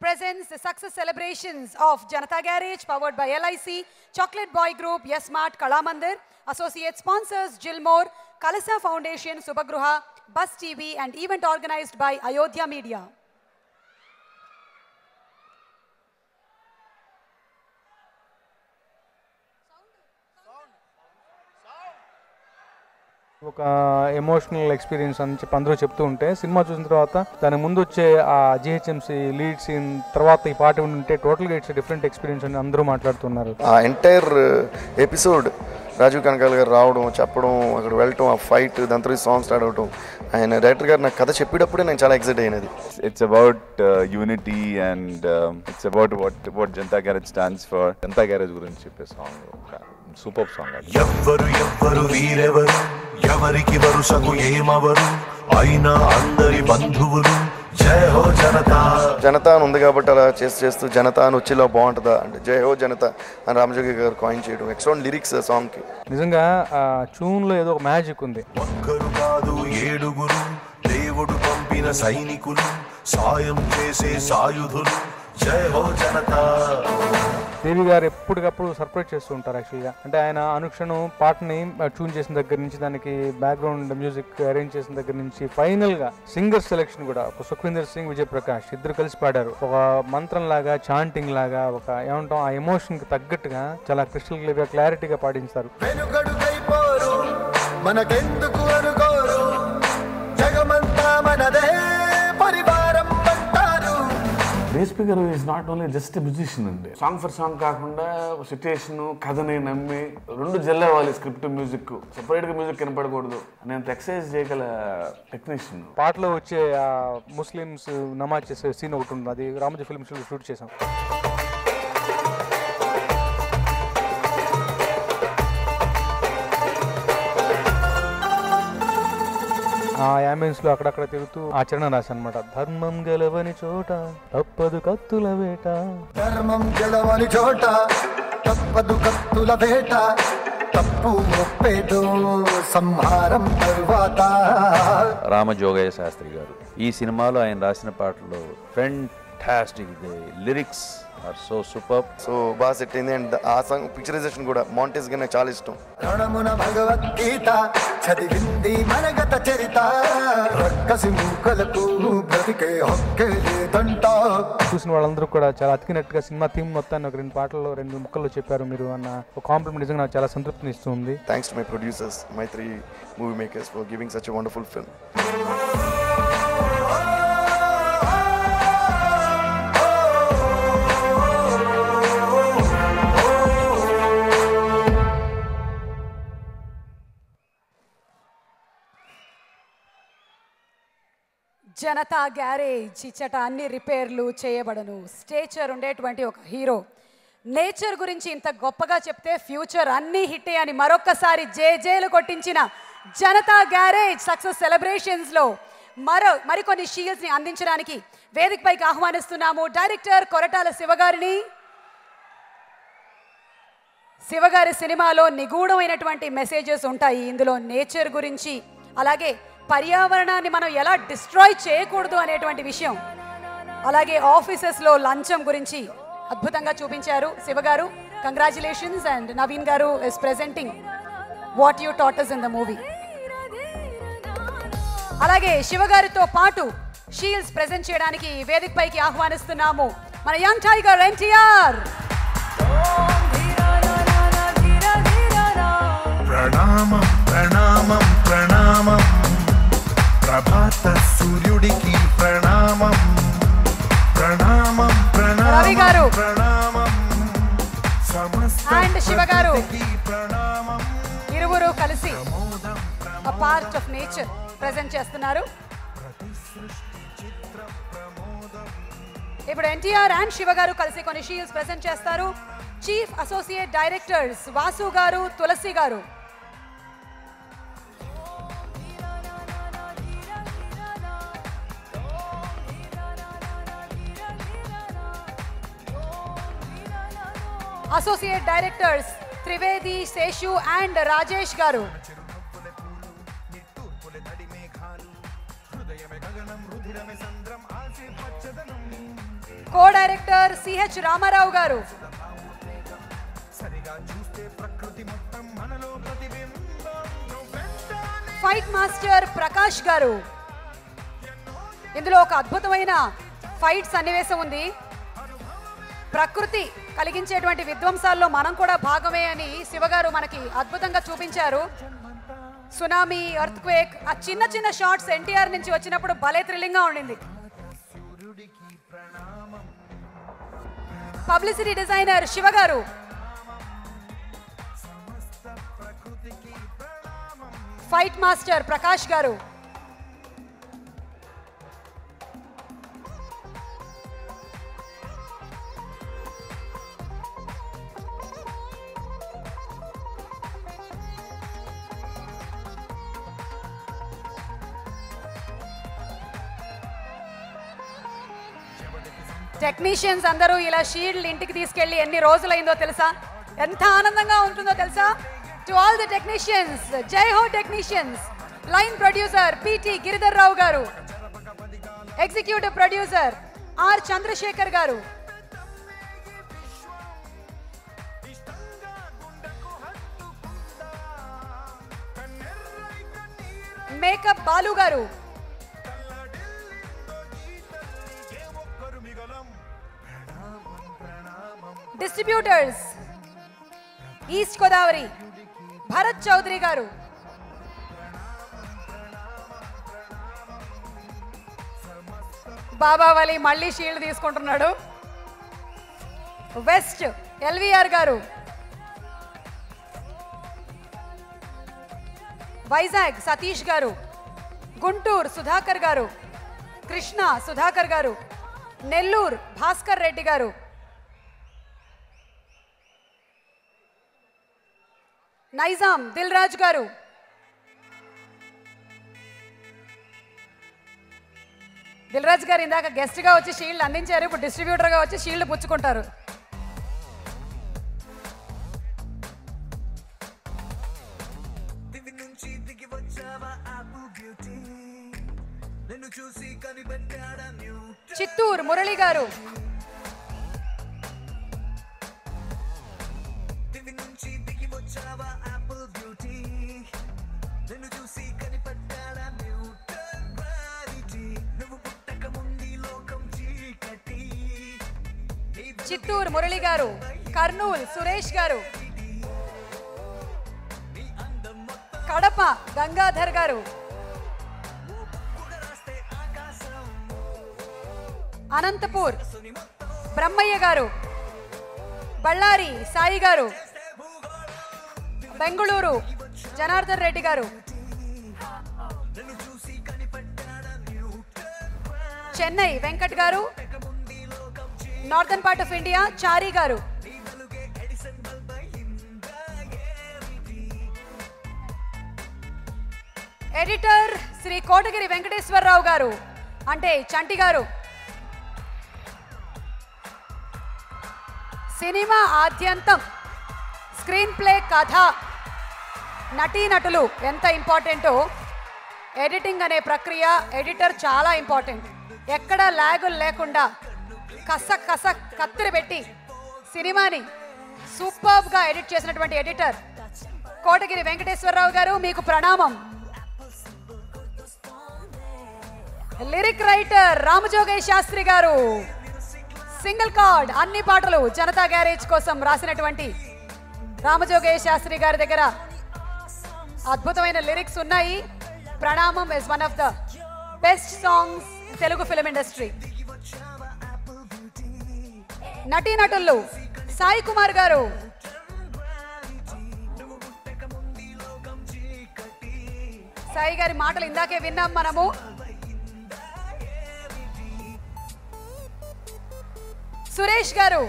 presents the success celebrations of Janata Garage, powered by LIC, Chocolate Boy Group, Yes Mart, Kalamandir. Associate sponsors Gilmore, Kalasa Foundation, Subhagruha, Bus TV, and event organized by Ayodhya Media. ఒక emotional experience అని చెప్పి అందరూ చెప్తూ ఉంటే cinema చూసిన తర్వాత దాని ముందు వచ్చే ఆ జిహెచ్ఎంసీ లీడ్ సీన్ తర్వాత ఈ పాట ఉంటే టోటల్గా ఇట్స్ డిఫరెంట్ ఎక్స్పీరియన్స్ అని అందరూ మాట్లాడుతున్నారు. ఆ ఎంటైర్ ఎపిసోడ్ రాజీవ్ కనకాల గారు రావడం, చెప్పడం, అక్కడ వెళ్ళటం, ఆ ఫైట్, దాని తర్వాత సాంగ్ స్టార్ట్ అవటం, ఆయన డైరెక్టర్ గారు నాకు కథ చెప్పేటప్పుడే నేను చాలా ఎక్సైట్ అయినది. It's about unity and it's about what Janata garage stands for. Janatha garage గురించి చెప్పే సాంగ్ సూపర్ సాంగ్. ఎవ్వరు ఎవ్వరు వీరెవరు, ఎవరికి వరుసకు ఏమవరు, అయినా అందరి బంధువులు. జై హో జనతా. జనతా అని ఉంది కాబట్టి అలా చేస్తూ జనతా అని వచ్చేలా బాగుంటుందా అంటే జై హో జనతా అని రామజోగి గారు కాయిన్ చేయడం. ఎక్స్ట్రాన్ లిరిక్స్ సాంగ్కి. నిజంగా ఆ ట్యూన్లో ఏదో ఒక మ్యాజిక్ ఉంది. ఒక్కరు కాదు ఏడుగురు, దేవుడు పంపిన సైనికులు, సాయం చేసే సాయుధులు. జై హో జనతా. దేవి గారు ఎప్పటికప్పుడు సర్ప్రైజ్ చేస్తూ ఉంటారు యాక్చువల్గా. అంటే ఆయన అనుక్షణం పాటని ట్యూన్ చేసిన దగ్గర నుంచి, దానికి బ్యాక్గ్రౌండ్ మ్యూజిక్ అరేంజ్ చేసిన దగ్గర నుంచి, ఫైనల్గా సింగర్ సెలెక్షన్ కూడా ఒక సుఖ్వీందర్ సింగ్, విజయ్ ప్రకాష్ ఇద్దరు కలిసి పాడారు. ఒక మంత్రం లాగా, చాంటింగ్ లాగా, ఒక ఏమంటాం ఆ ఎమోషన్కి తగ్గట్టుగా చాలా క్రిస్టల్ క్లియర్గా, క్లారిటీగా పాటించారు. మనకెందుకు అనుకోరు, జగమంతా మనదే పరివారం అంటారు. Base speaker is not only just musician అండి. సాంగ్ ఫర్ సాంగ్ కాకుండా సిచ్యుయేషన్, కథని నమ్మి రెండు జల్లేవాలి. స్క్రిప్ట్, మ్యూజిక్ సెపరేట్గా మ్యూజిక్ కనపడకూడదు నేను ఎక్సర్సైజ్ చేయగల టెక్నీషియన్. పాటలో వచ్చే ముస్లిమ్స్ నమాజ్ చేసే సీన్ ఒకటి ఉంది, అది రామోజీ ఫిల్మ్స్ షూట్ చేసాం. ఆ అంబియన్స్లో అక్కడక్కడ తిరుగుతూ ఆచరణ రాశాను అనమాట. ధర్మం గెలవని చోట తప్పదు కత్తుల వేట, ధర్మం గెలవని చోట తప్పదు కత్తుల వేట, తప్పు ఒప్పేదో సంహారం తరువాత. రామజోగయ్య శాస్త్రి గారు ఈ సినిమాలో ఆయన రాసిన పాటలు fantastic. Lyrics are so super. So బాగా సెట్ అయింది. అండ్ ఆ సాంగ్ పిక్చరైజేషన్ కూడా మాంటేజ్ గా నాకు చాలా ఇష్టం. రణమున భగవద్గీత చదివింది మనగత చరిత, రక్కసి మూకలకు బ్రతికే హక్కే లేదంట. చూసిన వాళ్ళందరూ కూడా చాలా అతికినట్టుగా సినిమా థీమ్ మొత్తాన్ని ఒక 2 పాటల్లో 2 ముక్కల్లో చెప్పారు మీరు అన్న ఒక కాంప్లిమెంట్ నిజంగా నాకు చాలా సంతృప్తిని ఇస్తుంది. Thanks to my producers, my 3 movie makers for giving such a wonderful film. Janata Garage ఇచ్చట అన్ని రిపేర్లు చేయబడను. స్టేచర్ ఉండేటువంటి ఒక హీరో. నేచర్ గురించి ఇంత గొప్పగా చెప్తే ఫ్యూచర్ అన్నీ హిట్టే అని మరొక్కసారి జేజేలు కొట్టించిన జనతా గ్యారేజ్ సక్సెస్ సెలబ్రేషన్స్లో మరికొన్ని షీల్డ్స్ని అందించడానికి వేదికపైకి ఆహ్వానిస్తున్నాము డైరెక్టర్ కొరటాల శివగారిని. శివగారి సినిమాలో నిగూఢమైనటువంటి మెసేజెస్ ఉంటాయి. ఇందులో నేచర్ గురించి, అలాగే పర్యావరణాన్ని మనం ఎలా డిస్ట్రాయ్ చేయకూడదు అనేటువంటి విషయం, అలాగే ఆఫీసెస్లో లంచం గురించి అద్భుతంగా చూపించారు శివగారు. కంగ్రాచులేషన్స్. అండ్ నవీన్ గారు is presenting what you taught us in the movie. అలాగే శివగారితో పాటు షీల్డ్స్ ప్రెజెంట్ చేయడానికి వేదికపైకి ఆహ్వానిస్తున్నాము మన యంగ్ టైగర్ ఎన్టీఆర్. ప్రణామం ప్రణామం ప్రణామం, ప్రభాత సూర్యుడికి ప్రణామం, ప్రణామం రవి గారు ప్రణామం, అండ్ శివ గారు ఇరువురు కలిసి a part of nature present చేస్తున్నారు. ఇప్పుడు ఎన్టీఆర్ అండ్ శివ గారు కలిసి కొన్ని షీల్డ్స్ ప్రెజెంట్ చేస్తారు. Chief associate directors Vasu garu, Tulasi garu. Associate directors Trivedi, Seshu and Rajesh garu. Co director CH Ramarao గారు. ఫైట్ మాస్టర్ ప్రకాష్ గారు. ఇందులో ఒక అద్భుతమైన ఫైట్ సన్నివేశం ఉంది. ప్రకృతి కలిగించేటువంటి విధ్వంసాల్లో మనం కూడా భాగమే అని శివగారు మనకి అద్భుతంగా చూపించారు. సునామీ, ఎర్త్క్వేక్, ఆ చిన్న చిన్న షాట్స్ ఎన్టీఆర్ నుంచి వచ్చినప్పుడు భలే థ్రిల్లింగ్గా ఉండింది. పబ్లిసిటీ డిజైనర్ శివగారు. ఫైట్ మాస్టర్ ప్రకాష్ గారు. టెక్నీషియన్స్ అందరూ ఇలా షీల్డ్ ఇంటికి తీసుకెళ్లి ఎన్ని రోజులైందో తెలుసా? ఎంత ఆనందంగా ఉంటుందో తెలుసా? టు ఆల్ ది టెక్నీషియన్స్, జై హో technicians. Line producer PT Giridhar Rao garu, executive producer R Chandrasekhar garu, makeup Balu garu, distributors east Godavari Bharat Chowdary garu, Babavali మళ్ళీ షీల్డ్ తీసుకుంటున్నాడు, వెస్ట్ ఎల్విఆర్ గారు, వైజాగ్ సతీష్ గారు, గుంటూరు సుధాకర్ గారు, కృష్ణ సుధాకర్ గారు, నెల్లూరు భాస్కర్ రెడ్డి గారు, నైజాం దిల్ రాజు గారు, దిల్ రాజు గారు ఇందాక గెస్ట్ గా వచ్చి షీల్డ్ అందించారు, ఇప్పుడు డిస్ట్రిబ్యూటర్ గా వచ్చి షీల్డ్ పుచ్చుకుంటారు. చిత్తూరు మురళి గారు, చిత్తూరు మురళి గారు, కర్నూలు సురేష్ గారు, కడప గంగాధర్ గారు, అనంతపూర్ బ్రహ్మయ్య గారు, బళ్ళారి సాయి గారు, బెంగుళూరు జనార్దన్ రెడ్డి గారు, చెన్నై వెంకట్ గారు, నార్థన్ పార్ట్ ఆఫ్ ఇండియా చారి గారు, ఎడిటర్ శ్రీ కోటగిరి వెంకటేశ్వరరావు గారు అంటే చంటి గారు, సినిమా ఆద్యంతం స్క్రీన్ ప్లే, కథ, నటీనటులు ఎంత ఇంపార్టెంటో ఎడిటింగ్ అనే ప్రక్రియ, ఎడిటర్ చాలా ఇంపార్టెంట్. ఎక్కడా ల్యాగులు లేకుండా కస కత్తిరి పెట్టి సినిమాని సూపర్బ్గా ఎడిట్ చేసినటువంటి ఎడిటర్ కోటగిరి వెంకటేశ్వరరావు గారు, మీకు ప్రణామం. లిరిక్ రైటర్ రామజోగయ్య శాస్త్రి గారు, సింగిల్ కార్డ్ అన్ని పాటలు జనతా గ్యారేజ్ కోసం రాసినటువంటి రామజోగయ్య శాస్త్రి గారి దగ్గర అద్భుతమైన లిరిక్స్ ఉన్నాయి. ప్రణామం is one of the best songs Telugu film industry. నటీనటులు సాయి కుమార్ గారు, సాయి గారి మాటలు ఇందాకే విన్నాం మనము. సురేష్ గారు,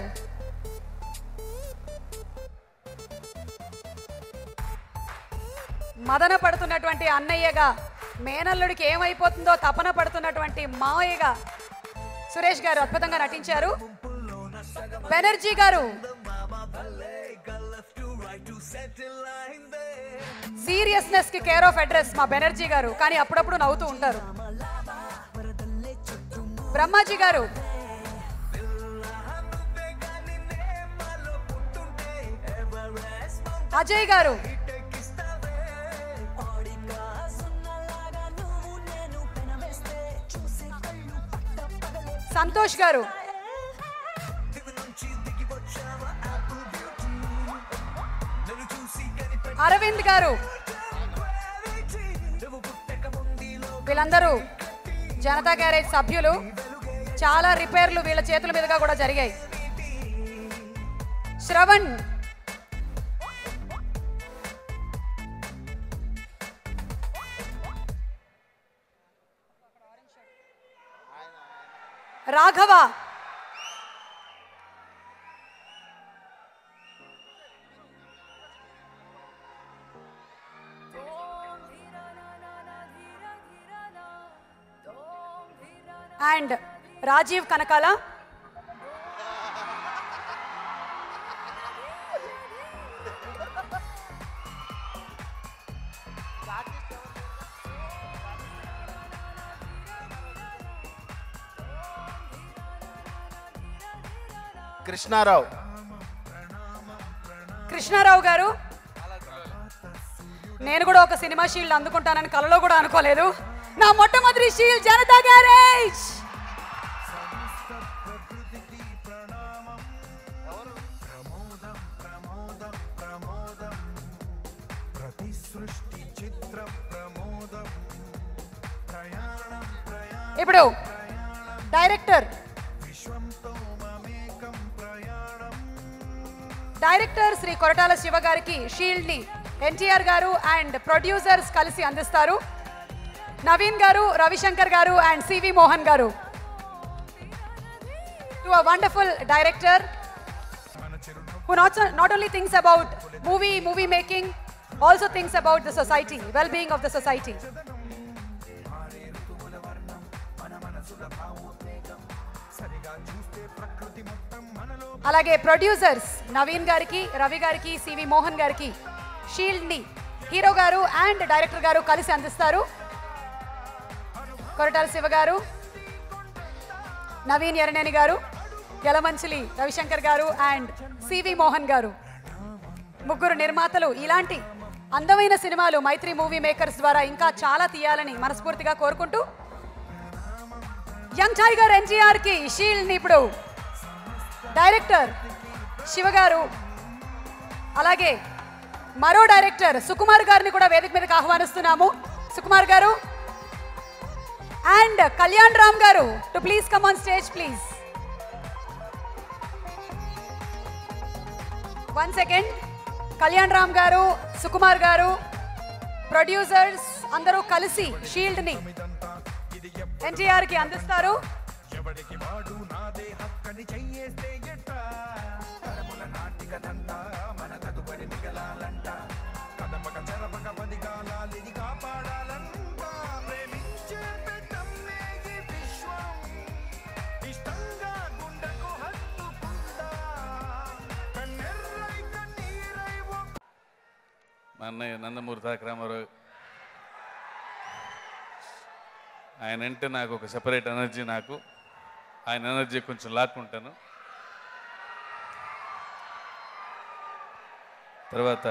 మదన పడుతున్నటువంటి అన్నయ్యగా, మేనల్లుడికి ఏమైపోతుందో తపన పడుతున్నటువంటి మావయ్యగా సురేష్ గారు అద్భుతంగా నటించారు. బెనర్జీ గారు, సీరియస్నెస్ కి కేర్ ఆఫ్ అడ్రస్ మా బెనర్జీ గారు, కానీ అప్పుడప్పుడు నవ్వుతూ ఉంటారు. బ్రహ్మాజీ గారు, అజయ్ గారు, సంతోష్ గారు, అరవింద్ గారు, వీళ్ళందరూ జనతా గ్యారేజ్ సభ్యులు. చాలా రిపేర్లు వీళ్ళ చేతుల మీదుగా కూడా జరిగాయి. శ్రవణ్, రాఘవ, అండ్ రాజీవ్ కనకాల, కృష్ణారావు, కృష్ణారావు గారు, నేను కూడా ఒక సినిమా షీల్డ్ అందుకుంటానని కలలో కూడా అనుకోలేదు. నా మొట్టమొదటి షీల్డ్ జనతా గ్యారేజ్. ఇప్పుడు డైరెక్టర్ శ్రీ కొరటాల శివ గారికి షీల్డ్ ని ఎన్టీఆర్ గారు అండ్ ప్రొడ్యూసర్స్ కలిసి అందిస్తారు. నవీన్ గారు, రవిశంకర్ గారు అండ్ సివి మోహన్ గారు. To a wonderful director who not only thinks about movie making, also thinks about the society, well-being of the society. అలాగే ప్రొడ్యూసర్స్ నవీన్ గారికి, రవి గారికి, సివి మోహన్ గారికి షీల్డ్ ని హీరో గారు అండ్ డైరెక్టర్ గారు కలిసి అందిస్తారు. కొరటాల శివ గారు, నవీన్ ఎర్రనేని గారు, యలమంచిలి రవిశంకర్ గారు అండ్ సివి మోహన్ గారు, ముగ్గురు నిర్మాతలు. ఇలాంటి అందమైన సినిమాలు మైత్రి మూవీ మేకర్స్ ద్వారా ఇంకా చాలా తీయాలని మనస్ఫూర్తిగా కోరుకుంటూ, యంగ్ టైగర్ ఎన్టీఆర్ కి షీల్డ్ ని ఇప్పుడు డైరెక్టర్ శివ గారు, అలాగే మరో డైరెక్టర్ సుకుమార్ గారిని కూడా వేదిక మీదకి ఆహ్వానిస్తున్నాము. సుకుమార్ గారు అండ్ కళ్యాణ్ రామ్ గారు to please come on stage please. 1 second. Kalyan Ram గారు, సుకుమార్ గారు, ప్రొడ్యూసర్స్ అందరూ కలిసి షీల్డ్ ని ఎన్టీఆర్ కి అందిస్తారు. మా అన్నయ్య నందమూరి తారక రామారావు, ఆయన అంటే నాకు ఒక సెపరేట్ ఎనర్జీ. నాకు ఆయన ఎనర్జీ కొంచెం లాక్కుంటాను. తర్వాత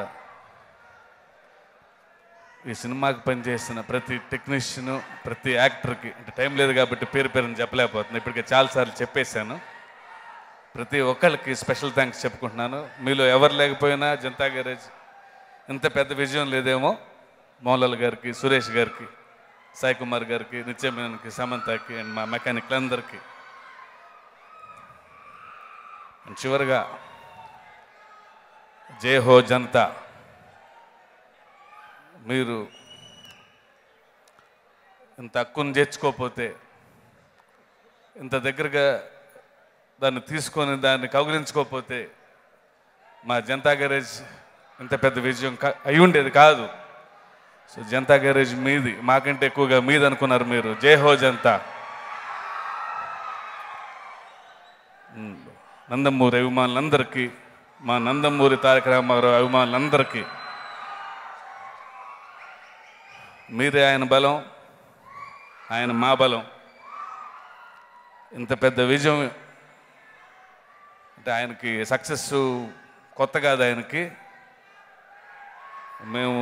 ఈ సినిమాకి పనిచేసిన ప్రతి టెక్నీషియను, ప్రతి యాక్టర్కి, అంటే టైం లేదు కాబట్టి పేరుని చెప్పలేకపోతున్నాను, ఇప్పటికే చాలాసార్లు చెప్పేశాను. ప్రతి ఒక్కళ్ళకి స్పెషల్ థ్యాంక్స్ చెప్పుకుంటున్నాను. మీలో ఎవరు లేకపోయినా జనతా గ్యారేజ్ ఇంత పెద్ద విజయం లేదేమో. మోహన్లాల్ గారికి, సురేష్ గారికి, సాయి కుమార్ గారికి, నిత్యమేనన్కి, సమంతకి అండ్ మా మెకానిక్లందరికీ. అండ్ చివరిగా జై హో జనతా. మీరు ఇంత హక్కును చేర్చుకోకపోతే, ఇంత దగ్గరగా దాన్ని తీసుకొని దాన్ని కౌగిలించుకోకపోతే మా జనతా గ్యారేజ్ ఇంత పెద్ద విజయం అయి ఉండేది కాదు. సో జనతా గ్యారేజ్ మీది, మాకంటే ఎక్కువగా మీది అనుకున్నారు మీరు. జై హో జనతా. నందమూరి అభిమానులందరికీ మా నందమూరి తారక రామారావు అభిమానులందరికీ మీరే ఆయన బలం, ఆయన మా బలం. ఇంత పెద్ద విజయం అంటే ఆయనకి సక్సెస్ కొత్త కాదు ఆయనకి. మేము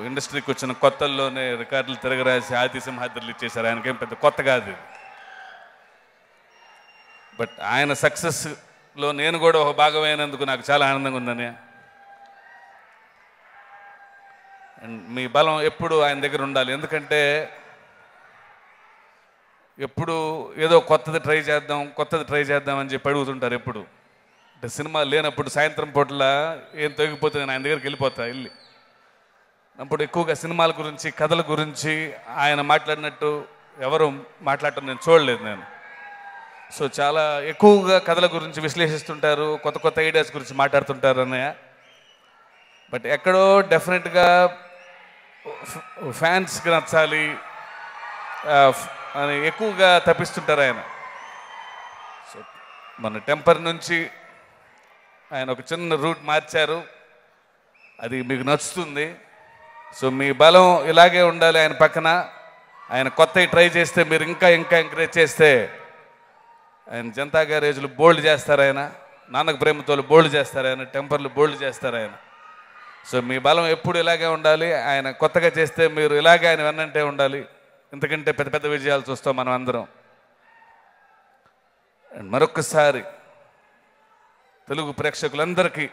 ఇండస్ట్రీకి వచ్చిన కొత్తల్లోనే రికార్డులు తిరగరాసి ఆది సింహాద్రులు ఇచ్చేశారు. ఆయనకేం పెద్ద కొత్త కాదు. బట్ ఆయన సక్సెస్లో నేను కూడా ఒక భాగమైనందుకు నాకు చాలా ఆనందంగా ఉందని. అండ్ మీ బలం ఎప్పుడు ఆయన దగ్గర ఉండాలి. ఎందుకంటే ఎప్పుడు ఏదో కొత్తది ట్రై చేద్దాం అని చెప్పి అడుగుతుంటారు. ఎప్పుడు అంటే సినిమా లేనప్పుడు సాయంత్రం పూటల ఏం తొగిపోతే నేను ఆయన దగ్గరికి వెళ్ళి అప్పుడు ఎక్కువగా సినిమాల గురించి, కథల గురించి ఆయన మాట్లాడినట్టు ఎవరు మాట్లాడటం నేను చూడలేదు నేను. సో చాలా ఎక్కువగా కథల గురించి విశ్లేషిస్తుంటారు, కొత్త కొత్త ఐడియాస్ గురించి మాట్లాడుతుంటారు అన్నయ్య. బట్ ఎక్కడో డెఫినెట్గా ఫ్యాన్స్కి నచ్చాలి అని ఎక్కువగా తప్పిస్తుంటారు ఆయన. సో మన టెంపర్ నుంచి ఆయన ఒక చిన్న రూట్ మార్చారు, అది మీకు నచ్చుతుంది. సో మీ బలం ఇలాగే ఉండాలి ఆయన పక్కన. ఆయన కొత్తవి ట్రై చేస్తే మీరు ఇంకా ఎంకరేజ్ చేస్తే ఆయన జనతా గ్యారేజ్లు బోల్డ్ చేస్తారు, ఆయన నాన్నకు ప్రేమతోలు బోల్డ్ చేస్తారు, ఆయన టెంపర్లు బోల్డ్ చేస్తారు ఆయన. సో మీ బలం ఎప్పుడు ఇలాగే ఉండాలి. ఆయన కొత్తగా చేస్తే మీరు ఇలాగే ఆయన వెన్నంటే ఉండాలి. ఇంతకంటే పెద్ద పెద్ద విజయాలు చూస్తాం మనం అందరం. అండ్ మరొక్కసారి తెలుగు ప్రేక్షకులందరికీ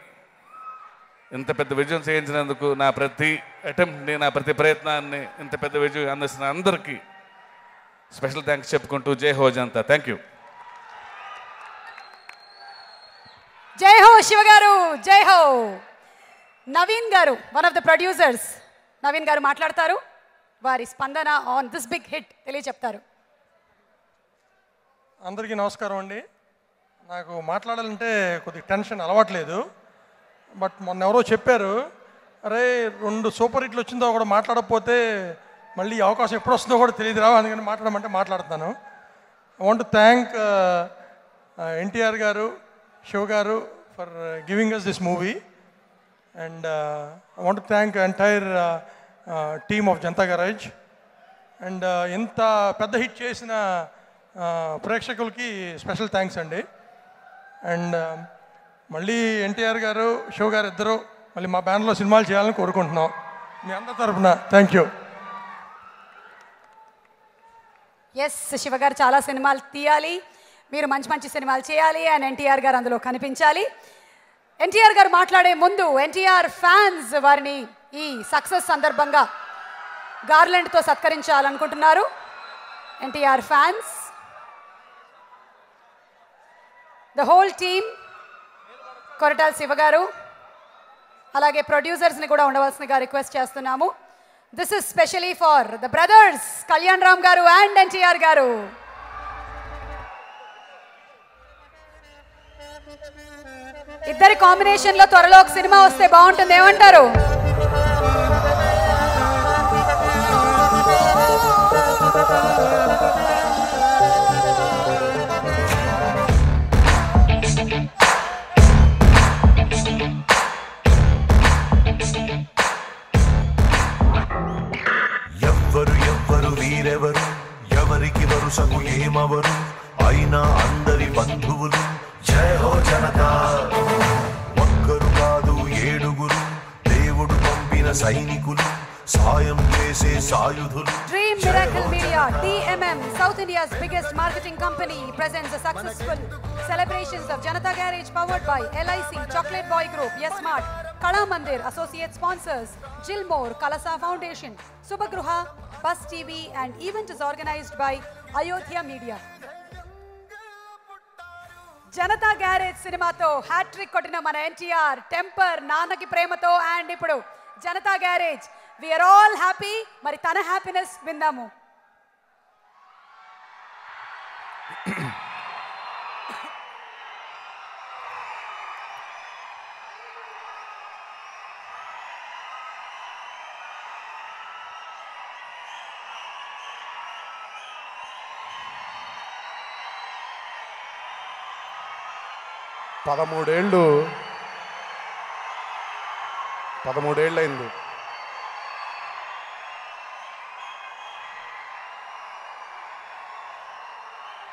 ఇంత పెద్ద విజయం చేయించినందుకు నా ప్రతి అటెంప్ట్ని, నా ప్రతి ప్రయత్నాన్ని ఇంత పెద్ద విజయం అందిస్తున్న అందరికీ స్పెషల్ థ్యాంక్స్ చెప్పుకుంటూ జై హో జనతా. Thank you. జై హో శివ గారు, జై హో. నవీన్ గారు, one of the producers, Naveen గారు మాట్లాడతారు. వారి స్పందన ఆన్ దిస్ బిగ్ హిట్ తెలియచెప్తారు. అందరికీ నమస్కారం అండి. నాకు మాట్లాడాలంటే కొద్దిగా టెన్షన్ అలవాట్లేదు. బట్ మొన్న ఎవరో చెప్పారు, అరే 2 సూపర్ హిట్లు వచ్చిందో కూడా మాట్లాడకపోతే మళ్ళీ అవకాశం ఎప్పుడు వస్తుందో కూడా తెలియదురా, అందుకని మాట్లాడమంటే మాట్లాడుతున్నాను. I want to thank NTR గారు, శివ గారు for giving us this movie. And I want to thank entire team of Janatha Garage. And ఇంత పెద్ద హిట్ చేసిన ప్రేక్షకులకి స్పెషల్ థ్యాంక్స్ అండి. అండ్ మళ్ళీ ఎన్టీఆర్ గారు, శివ గారు ఇద్దరు మళ్ళీ మా బ్యానర్లో సినిమాలు చేయాలని కోరుకుంటున్నాం మీ అందరి తరఫున. Thank you. ఎస్, శివ గారు చాలా సినిమాలు తీయాలి, మీరు మంచి మంచి సినిమాలు చేయాలి, అండ్ ఎన్టీఆర్ గారు అందులో కనిపించాలి. ఎన్టీఆర్ గారు మాట్లాడే ముందు ఎన్టీఆర్ ఫ్యాన్స్ వారిని ఈ సక్సెస్ సందర్భంగా గార్లెండ్తో సత్కరించాలనుకుంటున్నారు. NTR fans, the whole team, Koratala Shiva garu, అలాగే ప్రొడ్యూసర్స్ని కూడా ఉండవలసిందిగా రిక్వెస్ట్ చేస్తున్నాము. This is specially for the brothers Kalyan Ram garu and NTR గారు. ఇద్దరి కాంబినేషన్లో త్వరలో ఒక సినిమా వస్తే బాగుంటుంది, ఏమంటారు? ఎవ్వరు వీరెవరు, ఎవరికి వరుసకు ఏమవరు, అయినా అందరి బంధువులు. జయ హో జనతా. ఒక్కరు కాదు 7 దేవుడు పంపిన సైనికులు, సాయం చేసే సాయుధులు. Dream Miracle Media, DMM, South India's biggest marketing company, presents the successful celebrations of Janata Garage powered by LIC, Chocolate Boy Group, Yes Mart, Kala Mandir, associate sponsors, Gilmore, Kalasa Foundation, Subhagruha, Bus TV, and event is organized by Ayodhya Media. Janatha Garage సినిమాతో hat-trick కొట్టిన మన ఎన్టీఆర్, టెంపర్, నాన్నకి ప్రేమతో, and ఇప్పుడు Janatha Garage. We're all happy. మరి తన happiness విందాము. పదమూడేళ్ళు 13 ఏళ్ళైంది.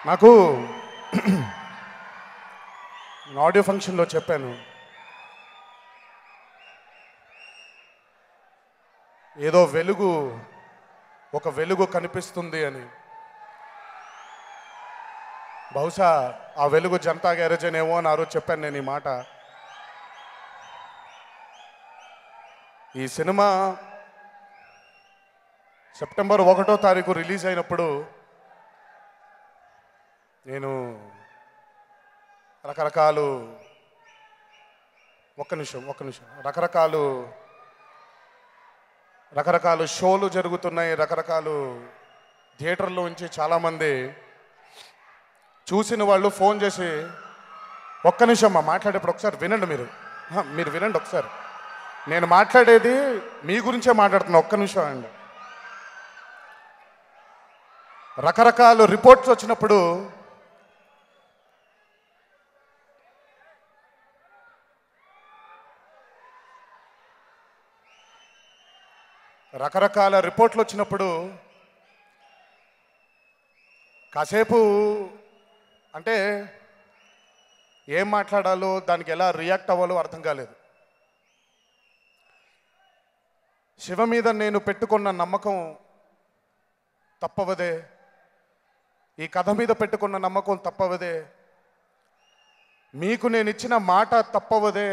నాకు ఆడియో ఫంక్షన్లో చెప్పాను, ఏదో ఒక వెలుగు కనిపిస్తుంది అని. బహుశా ఆ వెలుగు జనతా గ్యారేజ్ అనేమో అని ఆ రోజు చెప్పాను నేను ఈ మాట. ఈ సినిమా సెప్టెంబర్ 1వ తారీఖు రిలీజ్ అయినప్పుడు నేను రకరకాలు షోలు జరుగుతున్నాయి, రకరకాలు థియేటర్లో నుంచి చాలామంది చూసిన వాళ్ళు ఫోన్ చేసి, ఒక్క నిమిషం మాట్లాడేప్పుడు ఒకసారి వినండి, మీరు వినండి ఒకసారి, నేను మాట్లాడేది మీ గురించే మాట్లాడుతున్నా, ఒక్క నిమిషం అండి. రకరకాల రిపోర్ట్స్ వచ్చినప్పుడు కాసేపు అంటే ఏం మాట్లాడాలో, దానికి ఎలా రియాక్ట్ అవ్వాలో అర్థం కాలేదు. శివ మీద నేను పెట్టుకున్న నమ్మకం తప్పవదే, ఈ కథ మీద పెట్టుకున్న నమ్మకం తప్పవదే, మీకు నేను ఇచ్చిన మాట తప్పవదే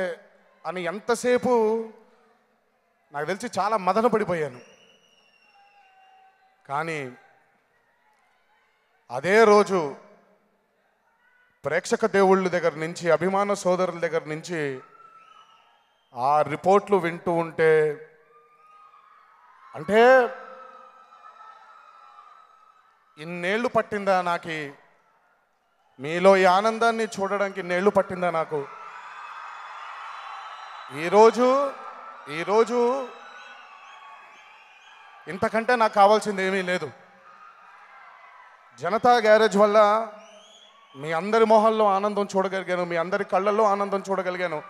అని ఎంతసేపు నాకు తెలిసి చాలా మదన పడిపోయాను. కానీ అదే రోజు ప్రేక్షక దేవుళ్ళ దగ్గర నుంచి, అభిమాన సోదరుల దగ్గర నుంచి ఆ రిపోర్ట్లు వింటూ ఉంటే, అంటే ఇన్నేళ్ళు పట్టిందా నాకు మీలో ఈ ఆనందాన్ని చూడడానికి, ఇన్నేళ్ళు పట్టిందా నాకు? ఈరోజు ఇంతకంటే నాకు కావాల్సింది ఏమీ లేదు. జనతా గ్యారేజ్ వల్ల మీ అందరి మొహాల్లో ఆనందం చూడగలిగాను, మీ అందరి కళ్ళల్లో ఆనందం చూడగలిగాను.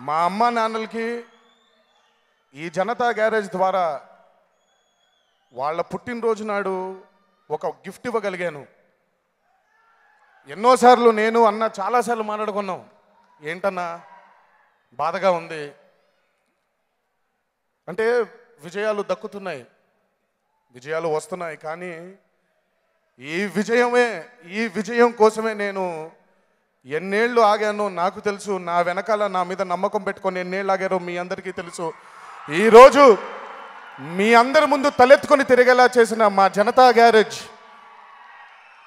మా అమ్మ నాన్నలకి ఈ జనతా గ్యారేజ్ ద్వారా వాళ్ళ పుట్టినరోజు నాడు ఒక గిఫ్ట్ ఇవ్వగలిగాను. ఎన్నోసార్లు నేను అన్న చాలాసార్లు మాట్లాడుకున్నాం, ఏంటన్నా బాధగా ఉంది అంటే, విజయాలు దక్కుతున్నాయి, విజయాలు వస్తున్నాయి, కానీ ఈ విజయం కోసమే నేను ఎన్నేళ్ళు ఆగానో నాకు తెలుసు. నా వెనకాల నా మీద నమ్మకం పెట్టుకొని ఎన్నేళ్ళు ఆగారో మీ అందరికీ తెలుసు. ఈరోజు మీ అందరి ముందు తలెత్తుకొని తిరిగేలా చేసిన మా జనతా గ్యారేజ్,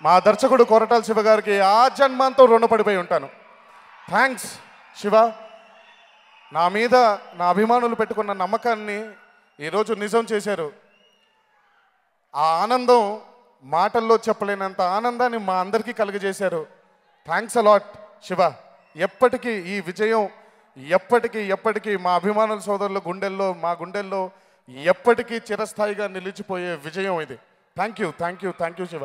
మా దర్శకుడు కొరటాల శివ గారికి ఆ జన్మాంతం రుణపడిపోయి ఉంటాను. థ్యాంక్స్ శివ. నా మీద నా అభిమానులు పెట్టుకున్న నమ్మకాన్ని ఈరోజు నిజం చేశారు. ఆ ఆనందం మాటల్లో చెప్పలేనంత ఆనందాన్ని మా అందరికీ కలుగజేశారు. Thanks a lot Shiva. ఎప్పటికీ ఈ విజయం ఎప్పటికీ మా అభిమానుల సోదరుల గుండెల్లో, మా గుండెల్లో ఎప్పటికీ చిరస్థాయిగా నిలిచిపోయే విజయం ఇది. Thank you Shiva.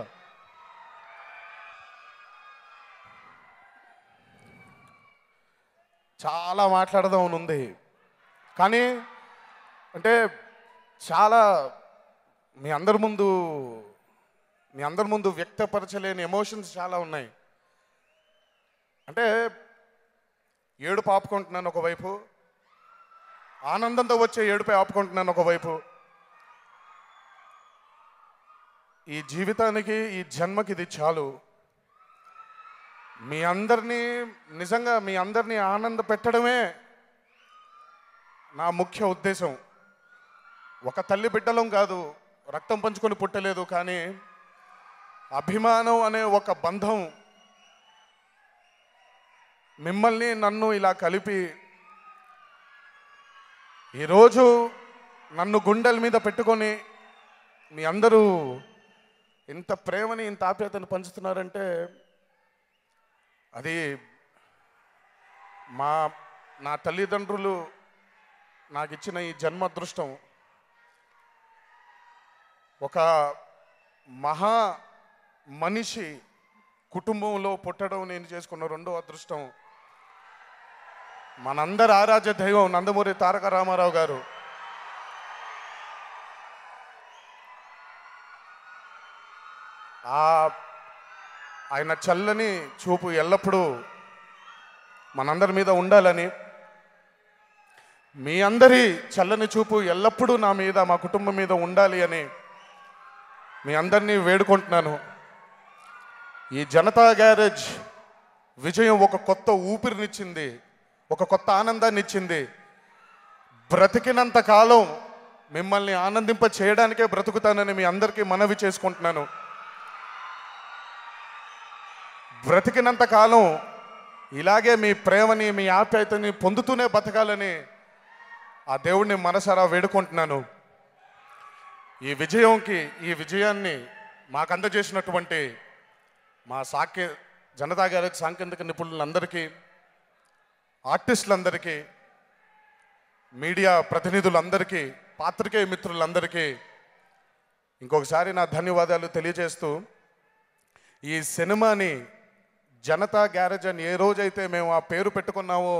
చాలా మాట్లాడదాం ఉంది, కానీ అంటే చాలా మీ అందరి ముందు వ్యక్తపరచలేని ఎమోషన్స్ చాలా ఉన్నాయి. అంటే ఏడుపు ఆపుకుంటున్నాను ఒకవైపు, ఆనందంతో వచ్చే ఏడుపై ఆపుకుంటున్నాను ఒకవైపు. ఈ జీవితానికి, ఈ జన్మకి ఇది చాలు. నిజంగా మీ అందరినీ ఆనంద పెట్టడమే నా ముఖ్య ఉద్దేశం. ఒక తల్లి బిడ్డలం కాదు, రక్తం పంచుకొని పుట్టలేదు, కానీ అభిమానం అనే ఒక బంధం మిమ్మల్ని నన్ను ఇలా కలిపి ఈరోజు నన్ను గుండెల మీద పెట్టుకొని మీ అందరూ ఇంత ప్రేమని, ఇంత ఆప్యాయతను పంచుతున్నారంటే అది నా తల్లిదండ్రులు నాకు ఇచ్చిన ఈ జన్మ అదృష్టం. ఒక మహా మనిషి కుటుంబంలో పుట్టడం నేను చేసుకున్న రెండో అదృష్టం. మనందరి ఆరాధ్య దైవం నందమూరి తారక రామారావు గారు ఆయన చల్లని చూపు ఎల్లప్పుడూ మనందరి మీద ఉండాలని, మీ అందరి చల్లని చూపు ఎల్లప్పుడూ నా మీద, మా కుటుంబం మీద ఉండాలి అని మీ అందరినీ వేడుకుంటున్నాను. ఈ జనతా గ్యారేజ్ విజయం ఒక కొత్త ఊపిరినిచ్చింది, ఒక కొత్త ఆనందాన్ని ఇచ్చింది. బ్రతికినంత కాలం మిమ్మల్ని ఆనందింప చేయడానికే బ్రతుకుతానని మీ అందరికీ మనవి చేసుకుంటున్నాను. బ్రతికినంత కాలం ఇలాగే మీ ప్రేమని, మీ ఆప్యాయతని పొందుతూనే బతకాలని ఆ దేవుడిని మనసారా వేడుకుంటున్నాను. ఈ విజయాన్ని మాకు అందజేసినటువంటి మా జనతా గ్యారేజ్ సాంకేతిక నిపుణులందరికీ, ఆర్టిస్టులందరికీ, మీడియా ప్రతినిధులందరికీ, పాత్రికేయ మిత్రులందరికీ ఇంకొకసారి నా ధన్యవాదాలు తెలియజేస్తూ, ఈ సినిమాని జనతా గ్యారేజ్ అని ఏ రోజైతే మేము ఆ పేరు పెట్టుకున్నామో,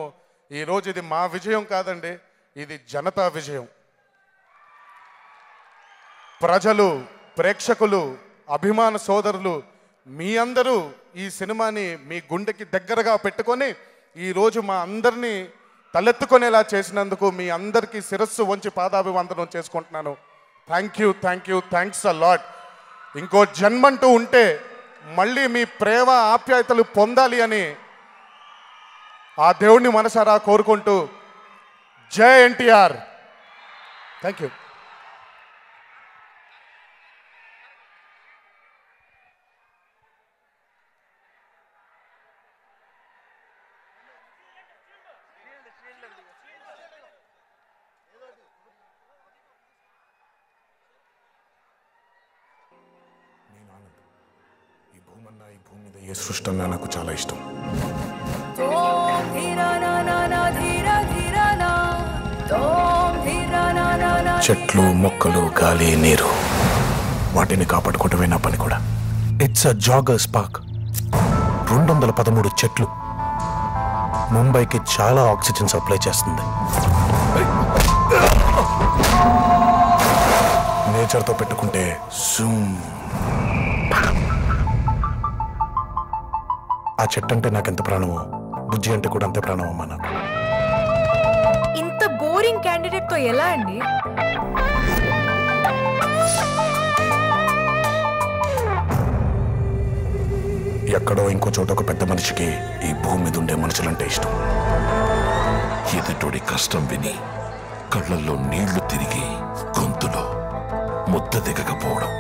ఈరోజు ఇది మా విజయం కాదండి, ఇది జనతా విజయం. ప్రజలు, ప్రేక్షకులు, అభిమాన సోదరులు మీ అందరూ ఈ సినిమాని మీ గుండెకి దగ్గరగా పెట్టుకొని ఈరోజు మా అందరినీ తలెత్తుకునేలా చేసినందుకు మీ అందరికీ శిరస్సు వంచి పాదాభివందనం చేసుకుంటున్నాను. Thanks a lot. ఇంకో జన్మంటూ ఉంటే మళ్ళీ మీ ప్రేమ ఆప్యాయతలు పొందాలి అని ఆ దేవుణ్ణి మనసారా కోరుకుంటూ, జై ఎన్టీఆర్. Thank you. ఈ సృష్టి అన్నా నాకు చాలా ఇష్టం. చెట్లు, మొక్కలు, గాలి, నీరు, వాటిని కాపాడుకోవటమే నా పని కూడా. It's a joggers park. 213 చెట్లు ముంబైకి చాలా ఆక్సిజన్ సప్లై చేస్తుంది. నేచర్తో పెట్టుకుంటే ఆ చెట్టు అంటే నాకెంత ప్రాణమో, బుజ్జి అంటే కూడా అంతే ప్రాణం అమ్మా నాకు. ఇంత బోరింగ్ క్యాండిడేట్ తో ఎలా అండి? ఎక్కడో ఇంకో చోట ఒక పెద్ద మనిషికి ఈ భూమి మీద ఉండే మనుషులంటే ఇష్టం. ఎదుటోడి కష్టం విని కళ్ళల్లో నీళ్లు తిరిగి గొంతులో ముద్ద దిగకపోవడం.